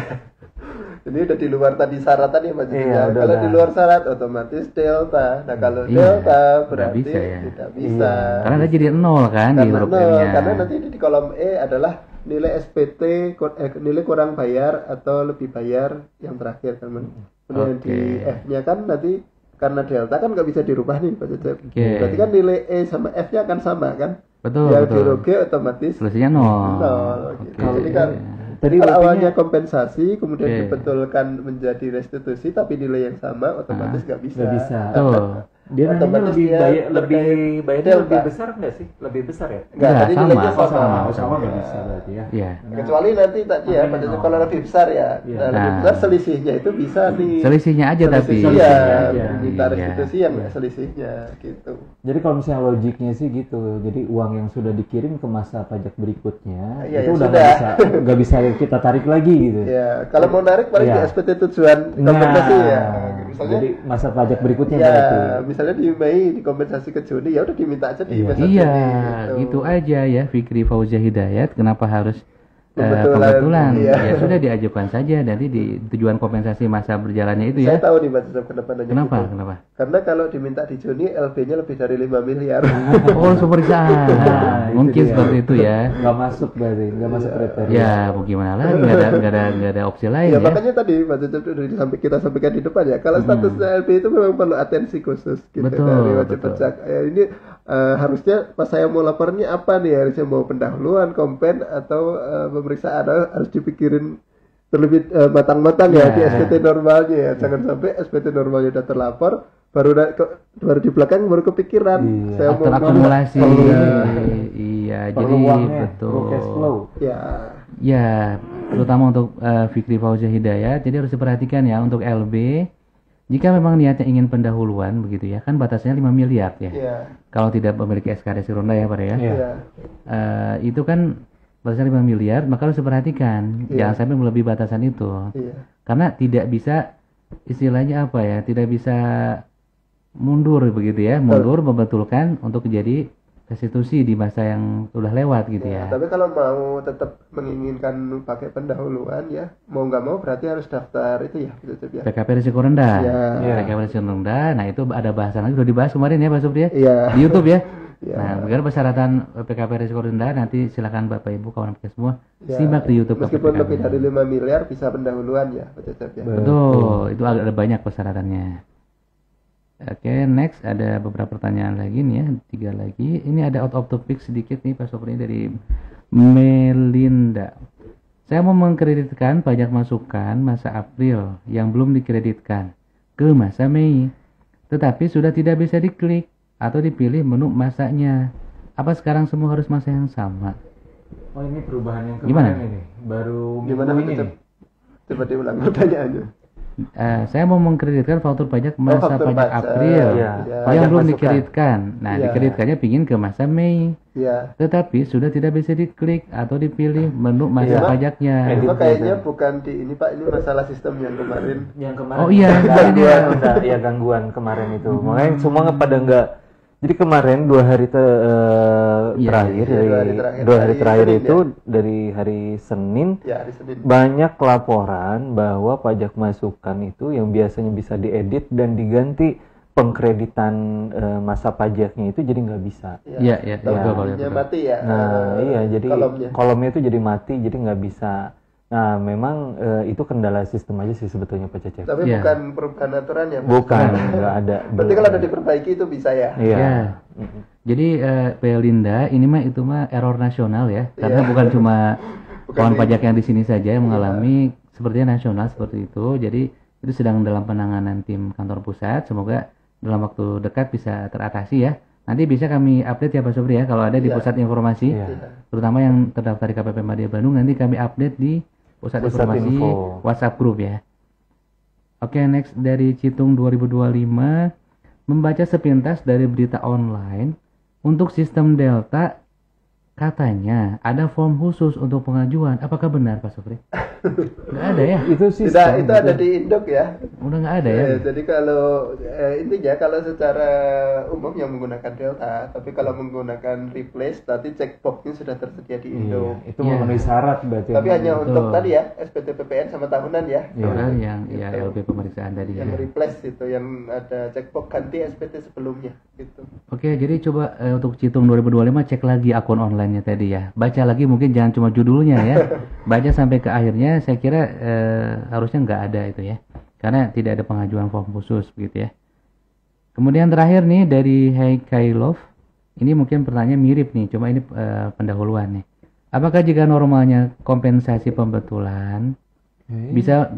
Ini udah di luar tadi syarat tadi ya Pak Cecep. Kalau di luar syarat otomatis delta. Nah, kalau delta berarti
bisa ya.
tidak bisa.
Karena dia jadi 0 kan di huruf M-nya.
Karena nanti di kolom E adalah nilai SPT nilai kurang bayar atau lebih bayar yang terakhir kan. Kemudian di F-nya kan nanti karena delta kan nggak bisa dirubah nih Pak Cecep. Berarti kan nilai E sama F-nya akan sama kan?
Betul.
Yang dirugi otomatis
selisihnya 0.
Gitu. Jadi kan
Tadi
kalau awalnya kompensasi kemudian dibetulkan menjadi restitusi tapi nilai yang sama otomatis nggak bisa.
Nggak bisa.
Betul.
Dia nantinya
otomatis
lebih
dia
bayarnya
delta.
lebih besar nggak sih? Lebih besar ya?
Enggak,
Enggak,
tadi
sama.
nilainya
Oh, sama
sama.
nggak bisa berarti ya.
Iya.
Kecuali nanti tadi ya, pada
Makanya,
kalau lebih besar ya,
Iya.
nah, lebih
Nah.
besar selisihnya itu bisa nih.
Selisihnya aja tapi.
Iya,
Selisihnya aja.
minta
Iya.
restitusi yang selisihnya gitu.
Jadi kalau misalnya logiknya sih gitu, jadi uang yang sudah dikirim ke masa pajak berikutnya
Iya,
itu
ya
udah
sudah.
nggak bisa kita tarik lagi gitu.
Ya, kalau mau narik paling
Iya.
di SPT tujuan kompensasi ya. Misalnya
jadi masa pajak berikutnya
ya,
berarti.
misalnya di Mei dikompensasi ke Juni, ya udah diminta aja di
Iya.
masa
Iya,
Juni,
gitu aja ya Fikri Fauzia Hidayat. Kenapa harus
Pembetulan,
pembetulan?
iya.
Ya sudah diajukan saja nanti di tujuan kompensasi masa berjalannya itu
Saya
ya.
tahu nih Mas Joseph kenapa nanya
Kenapa?
gitu.
Kenapa?
Karena kalau diminta di Juni LB-nya lebih dari 5 miliar.
Oh, pemeriksaan.
Nah, itu
Mungkin
dia.
seperti itu ya.
Nggak masuk berarti, nggak masuk kriteria.
Ya, mau gimana lagi? Nggak ada opsi lain
Ya,
ya.
makanya tadi Mas Joseph udah kita sampaikan di depan ya. Kalau statusnya LB itu memang perlu atensi khusus gitu
Betul,
dari wajib
betul.
pajak. Ini harusnya pas saya mau lapornya apa nih? Harusnya mau pendahuluan, kompen atau pemeriksaan, harus dipikirin terlebih matang-matang ya,
Ya.
di SPT normalnya ya. Jangan sampai SPT normalnya udah terlapor baru di belakang baru kepikiran
Iya.
saya mau
Terakumulasi.
Iya.
Iya, jadi
Perlu uangnya,
betul.
perlu cash flow.
Ya,
Ya, terutama untuk Fikri Fauzia Hidayat. Jadi harus diperhatikan ya untuk LB. Jika memang niatnya ingin pendahuluan begitu ya, kan batasnya 5 miliar ya.
ya,
Kalau tidak memiliki SKDC Ronda ya Pak ya.
Iya.
ya.
Itu kan batasnya 5 miliar, maka harus diperhatikan.
Iya.
Jangan sampai melebihi batasan itu.
Iya.
Karena tidak bisa istilahnya apa ya, tidak bisa mundur begitu ya, mundur membetulkan untuk jadi restitusi di masa yang sudah lewat gitu
Ya,
ya.
tapi kalau mau tetap menginginkan pakai pendahuluan ya, mau nggak mau berarti harus daftar itu ya, gitu ya.
PKP risiko rendah.
Iya.
PKP risiko rendah. Nah, itu ada bahasan lagi sudah dibahas kemarin ya Pak Supri ya.
Iya.
Di YouTube ya.
Iya.
Nah, bagaimana persyaratan PKP risiko rendah nanti silakan Bapak Ibu kawan kita semua
Ya,
simak di YouTube.
meskipun
PKP.
lebih dari 5 miliar bisa pendahuluan ya, betul ya.
Betul, itu ada banyak persyaratannya. Oke, next ada beberapa pertanyaan lagi nih ya, 3 lagi. Ini ada out of topic sedikit nih Pak Sopri dari Melinda. Saya mau mengkreditkan pajak masukan masa April yang belum dikreditkan ke masa Mei, tetapi sudah tidak bisa diklik atau dipilih menu masanya. Apa sekarang semua harus masa yang sama?
Oh, ini perubahan yang
Gimana?
kemarin ini. Baru
Gimana
minggu ini
Mas Joseph?
nih.
Coba diulang pertanyaannya.
Saya mau mengkreditkan faktur pajak masa
faktur
pajak
pajak.
April
Iya.
yang
Pajak
belum
masukan.
dikreditkan. Nah,
Iya.
dikreditkannya pingin ke masa Mei,
Ya.
tetapi sudah tidak bisa diklik atau dipilih menu masa
Iya.
pajaknya.
Edit.
Cuma kayaknya bukan di ini Pak, ini masalah sistem yang kemarin.
Yang kemarin.
Oh iya,
gangguan, ya gangguan kemarin itu. Makanya semua pada nggak. Jadi kemarin 2 hari
Iya,
terakhir,
iya,
dari
2 hari terakhir.
2 hari
Hari
terakhir
Senin,
itu dari hari Senin
Ya, hari Senin.
banyak laporan bahwa pajak masukan itu yang biasanya bisa diedit dan diganti pengkreditan masa pajaknya itu jadi nggak bisa.
Iya, iya,
Tahu
betul,
bunyinya
betul.
mati ya.
Nah, iya, jadi
kolomnya.
kolomnya itu jadi mati, jadi nggak bisa. Nah, memang itu kendala sistem aja sih sebetulnya Pak Cecep.
Tapi
Iya.
bukan perubahan aturan ya.
Bukan, nggak ada.
Berarti kalau ada diperbaiki itu bisa ya.
Iya.
Ya. Jadi Pelinda, ini mah itu mah error nasional ya, karena bukan cuma kawan pajak yang di sini saja yang mengalami, sepertinya nasional seperti itu. Jadi itu sedang dalam penanganan tim kantor pusat. Semoga dalam waktu dekat bisa teratasi ya. Nanti bisa kami update ya Pak Sobri ya, kalau ada di
Iya.
pusat informasi,
Iya.
terutama yang terdaftar di KPP Madya Bandung, nanti kami update di pusat
Pusat
informasi
info.
WhatsApp group ya. Oke, next dari Citung 2025, membaca sepintas dari berita online untuk sistem Delta katanya ada form khusus untuk pengajuan. Apakah benar Pak Sofri? Nggak ada ya?
Itu
Tidak,
sistem.
itu ada di Induk ya.
Udah nggak ada ya?
Jadi kalau intinya kalau secara umum yang menggunakan Delta, tapi kalau menggunakan replace tadi checkboxnya sudah tersedia di
Iya,
Indo.
itu
Iya.
memenuhi syarat berarti.
Tapi hanya
Betul.
untuk tadi ya SPT PPN sama tahunan ya.
Iya.
Orang yang ya
Gitu.
LP pemeriksaan tadi ya.
Yang replace itu yang ada checkbox ganti SPT sebelumnya gitu.
Oke, jadi coba untuk Citung 2025 cek lagi akun online-nya tadi ya. Baca lagi mungkin jangan cuma judulnya ya. Baca sampai ke akhirnya, saya kira harusnya nggak ada itu ya. Karena tidak ada pengajuan form khusus begitu ya. Kemudian terakhir nih dari Hey Kailov. Ini mungkin pertanyaan mirip nih, cuma ini pendahuluan nih. Apakah jika normalnya kompensasi pembetulan bisa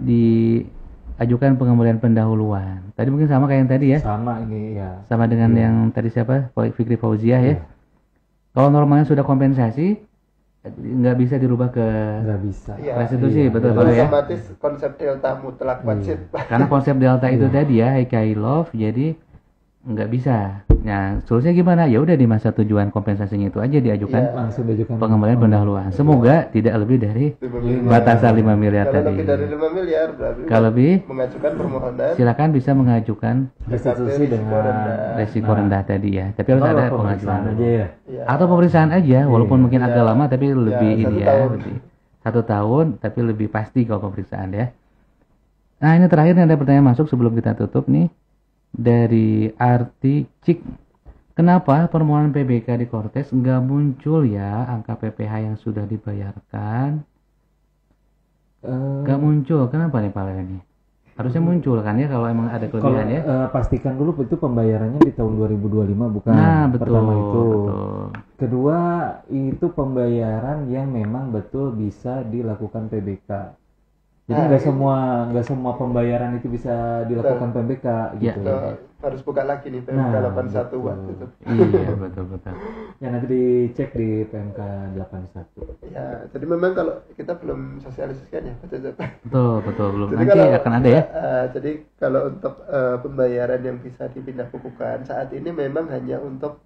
ajukan pengembalian pendahuluan. Tadi mungkin sama kayak yang tadi ya.
Sama ini ya.
Sama dengan yang tadi siapa? Fikri Fauziah ya. Kalau normalnya sudah kompensasi, nggak bisa dirubah ke
Nggak bisa.
Iya.
restitusi, betul
Itu
Pak ya?
otomatis konsep delta mutlak wajib.
Karena konsep delta itu tadi ya, HKI love, jadi nggak bisa. Nah, solusinya gimana? Ya udah di masa tujuan kompensasinya itu aja diajukan
Iya.
Langsung diajukan
pengembalian pendahuluan. Semoga tidak lebih dari
5 miliar.
batasan 5 miliar
Kalau
tadi.
lebih dari 5 miliar berarti
Kalau lebih,
mengajukan permohonan
silakan bisa mengajukan
restitusi
risiko
dengan
rendah.
resiko rendah tadi ya. Tapi harus ada pengajuan
pemeriksaan
dulu.
aja ya.
Iya.
Atau pemeriksaan aja, walaupun mungkin
Iya.
agak lama tapi lebih
Iya,
ini
1
ya,
tahun.
lebih 1 tahun tapi lebih pasti kalau pemeriksaan ya. Nah ini terakhir nih ada pertanyaan masuk sebelum kita tutup nih dari Arti Cik. Kenapa permohonan PBK di Kortes nggak muncul ya angka PPh yang sudah dibayarkan? Nggak muncul, kenapa nih Pak ini? Harusnya muncul kan ya kalau emang ada
Kalau
kelebihan ya.
pastikan dulu itu pembayarannya di tahun 2025 bukan.
Nah betul,
Pertama itu.
betul.
Kedua itu pembayaran yang memang betul bisa dilakukan PBK. Jadi
Nah,
nggak semua pembayaran itu bisa dilakukan PBK
Ya.
gitu.
Nah, harus buka lagi nih PMK
Nah,
81
betul.
waktu itu.
Iya betul betul.
Ya nanti dicek di PMK 81.
Ya, jadi memang kalau kita belum sosialisasikan ya, Pak Cecep.
Betul betul belum.
Jadi
Nanti
kalau-
akan ada ya.
Jadi kalau untuk pembayaran yang bisa dipindah bukukan saat ini memang hanya untuk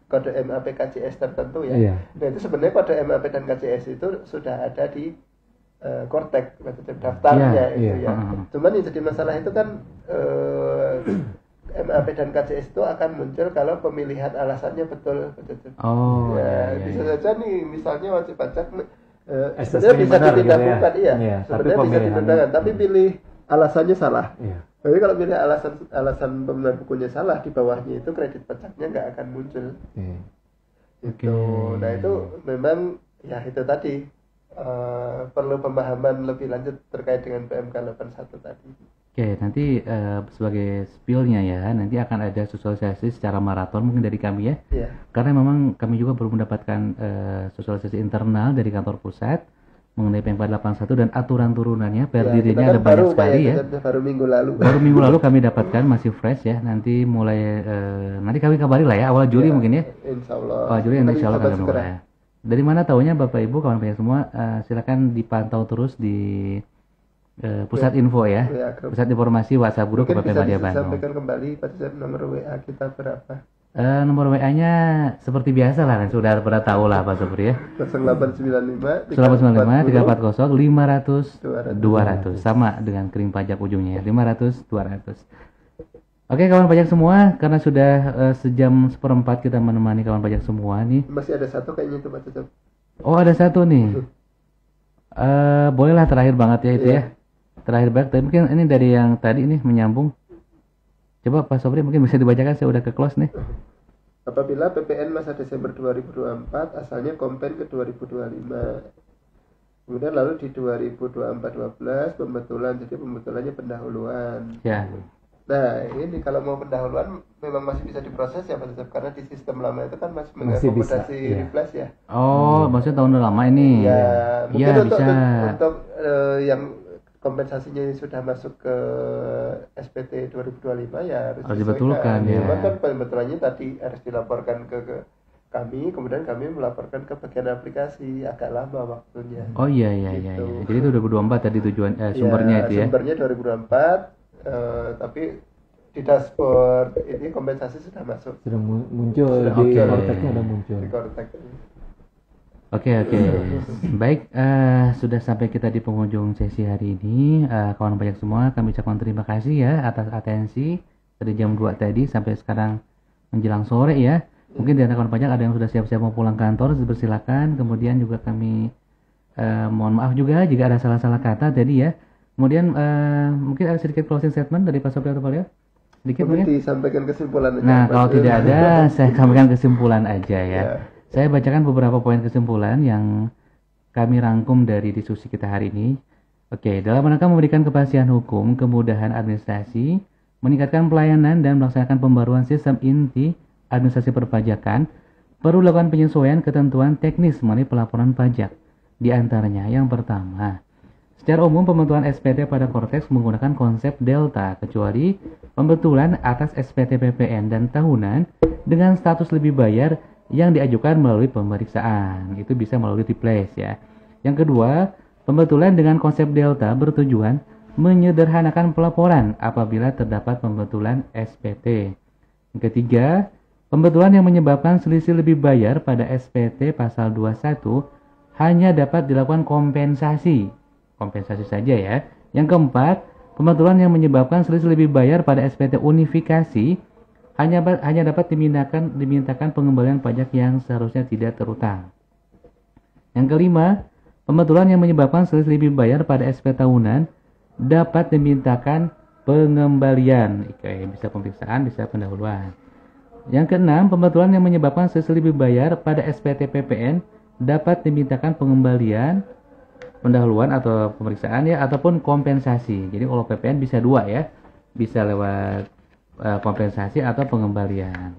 kode MAP KCS tertentu ya.
Iya.
Nah itu sebenarnya kode MAP dan KCS itu sudah ada di Kortek daftarnya
Iya,
itu
iya.
ya.
Heeh.
Cuman yang jadi masalah itu kan MAP dan KCS itu akan muncul kalau pemilihan alasannya betul.
Oh
Ya,
iya,
bisa
iya.
saja nih misalnya wajib pajak
SSW
sebenarnya bisa
benar
dipindah
gitu ya.
bukan iya.
Iya, tapi
Sebenarnya bisa
pemilihannya-
dipindahkan tapi pilih alasannya salah.
Iya.
Jadi kalau pilih alasan pemilihan bukunya salah di bawahnya itu kredit pajaknya nggak akan muncul.
Oke.
Itu. Nah itu memang ya itu tadi perlu pemahaman lebih lanjut terkait dengan PMK 81 tadi.
Oke, nanti sebagai spillnya ya, nanti akan ada sosialisasi secara maraton mungkin dari kami ya.
Iya.
Karena memang kami juga belum mendapatkan sosialisasi internal dari kantor pusat mengenai PMK 81 dan aturan turunannya. Per
Ya,
dirinya
kita kan
ada banyak
baru, Pak,
sekali ya.
baru minggu lalu.
Baru minggu lalu kami dapatkan masih fresh ya. Nanti mulai nanti kami kabari lah ya awal Juli
Ya,
mungkin ya.
Insya Allah.
Awal Juli nanti insya Allah
Sabar
akan
segera.
mulai. Dari mana tahunya Bapak Ibu kawan banyak semua silakan dipantau terus di pusat info ya.
WA grup.
Pusat informasi WhatsApp Guru
Mungkin
Kabupaten
bisa
Madya Bandung.
disampaikan kembali Pak Cecep nomor WA kita berapa?
Nomor WA-nya seperti biasa lah, sudah pada tahu lah Pak Sobri ya.
0895
395 340 500 200 sama dengan kering pajak ujungnya ya 500 200. Oke kawan pajak semua, karena sudah sejam seperempat kita menemani kawan pajak semua nih.
Masih ada satu kayaknya itu Pak Cecep.
Oh ada satu nih. Bolehlah terakhir banget ya itu
Iya.
ya. Terakhir banget, tapi mungkin ini dari yang tadi nih menyambung. Coba Pak Sobri mungkin bisa dibacakan, saya udah ke close nih.
Apabila PPN masa Desember 2024 asalnya kompen ke 2025. Kemudian lalu di 2024-12 pembetulan, jadi pembetulannya pendahuluan.
Ya.
Nah ini kalau mau pendahuluan memang masih bisa diproses ya Pak Cecep, karena di sistem lama itu kan masih
Masih bisa,
mengakomodasi
iya.
replace ya.
Oh, maksudnya tahun lama ini.
Ya,
Iya
mungkin
bisa.
untuk yang kompensasinya yang sudah masuk ke SPT 2025 ya harus
Harus
disesuaikan.
dibetulkan, ya.
Cuma kan pembetulannya tadi harus dilaporkan ke kami, kemudian kami melaporkan ke bagian aplikasi, agak lama waktunya.
Oh iya iya iya.
Gitu.
Iya. Jadi itu 2024 tadi tujuan sumbernya itu ya.
Sumbernya 2024, tapi di dashboard ini kompensasi sudah masuk
Sudah muncul
Sudah
di
muncul.
Korteknya udah muncul.
di Kortek.
Oke oke. Baik, sudah sampai kita di penghujung sesi hari ini. Kawan pajak semua, kami ucapkan terima kasih ya atas atensi dari jam 2 tadi sampai sekarang menjelang sore ya. Mungkin di antara kawan pajak ada yang sudah siap-siap mau pulang kantor, bersilakan. Kemudian juga kami mohon maaf juga jika ada salah-salah kata tadi ya. Kemudian mungkin ada sedikit closing statement dari Pak Sobri atau Pak Leo? Sedikit
Mungkin
mungkin.
disampaikan kesimpulan aja.
Nah,
Pak.
kalau tidak ada, saya sampaikan kesimpulan aja ya.
Ya.
Saya bacakan beberapa poin kesimpulan yang kami rangkum dari diskusi kita hari ini. Oke, dalam rangka memberikan kepastian hukum, kemudahan administrasi, meningkatkan pelayanan dan melaksanakan pembaruan sistem inti administrasi perpajakan, perlu dilakukan penyesuaian ketentuan teknis mengenai pelaporan pajak. Di antaranya, yang pertama, Secara umum pembetulan SPT pada Kortex menggunakan konsep delta, kecuali pembetulan atas SPT PPN dan tahunan dengan status lebih bayar yang diajukan melalui pemeriksaan. Itu bisa melalui replace ya. Yang kedua, pembetulan dengan konsep delta bertujuan menyederhanakan pelaporan apabila terdapat pembetulan SPT. Yang ketiga, pembetulan yang menyebabkan selisih lebih bayar pada SPT pasal 21 hanya dapat dilakukan kompensasi saja ya. Yang keempat, pembetulan yang menyebabkan selisih lebih bayar pada SPT unifikasi hanya dapat dimintakan pengembalian pajak yang seharusnya tidak terutang. Yang kelima, pembetulan yang menyebabkan selisih lebih bayar pada SP tahunan dapat dimintakan pengembalian. Bisa pemeriksaan, bisa pendahuluan. Yang keenam, pembetulan yang menyebabkan selisih lebih bayar pada SPT PPN dapat dimintakan pengembalian, pendahuluan atau pemeriksaan ya, ataupun kompensasi. Jadi kalau PPN bisa dua ya, bisa lewat kompensasi atau pengembalian.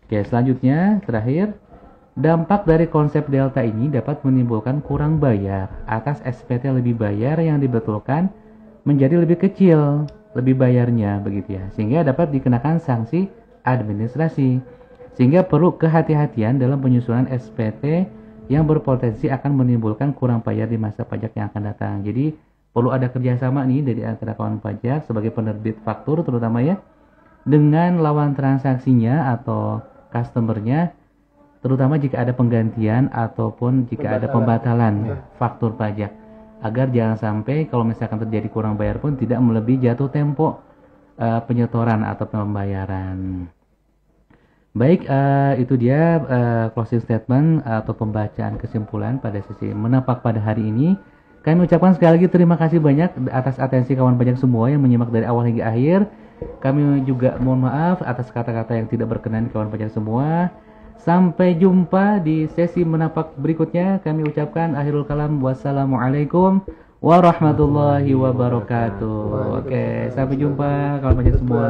Oke, selanjutnya terakhir, dampak dari konsep delta ini dapat menimbulkan kurang bayar atas SPT lebih bayar yang dibetulkan menjadi lebih kecil lebih bayarnya begitu ya, sehingga dapat dikenakan sanksi administrasi. Sehingga perlu kehati-hatian dalam penyusunan SPT yang berpotensi akan menimbulkan kurang bayar di masa pajak yang akan datang. Jadi perlu ada kerjasama nih dari antara kawan pajak sebagai penerbit faktur terutama ya, dengan lawan transaksinya atau customernya, terutama jika ada penggantian ataupun jika ada pembatalan faktur pajak, agar jangan sampai kalau misalkan terjadi kurang bayar pun tidak melebihi jatuh tempo penyetoran atau pembayaran. Baik, itu dia closing statement atau pembacaan kesimpulan pada sesi menapak pada hari ini. Kami ucapkan sekali lagi terima kasih banyak atas atensi kawan pajak semua yang menyimak dari awal hingga akhir. Kami juga mohon maaf atas kata-kata yang tidak berkenan kawan pajak semua. Sampai jumpa di sesi menapak berikutnya. Kami ucapkan akhirul kalam. Wassalamualaikum warahmatullahi wabarakatuh. Oke, sampai jumpa kawan pajak semua.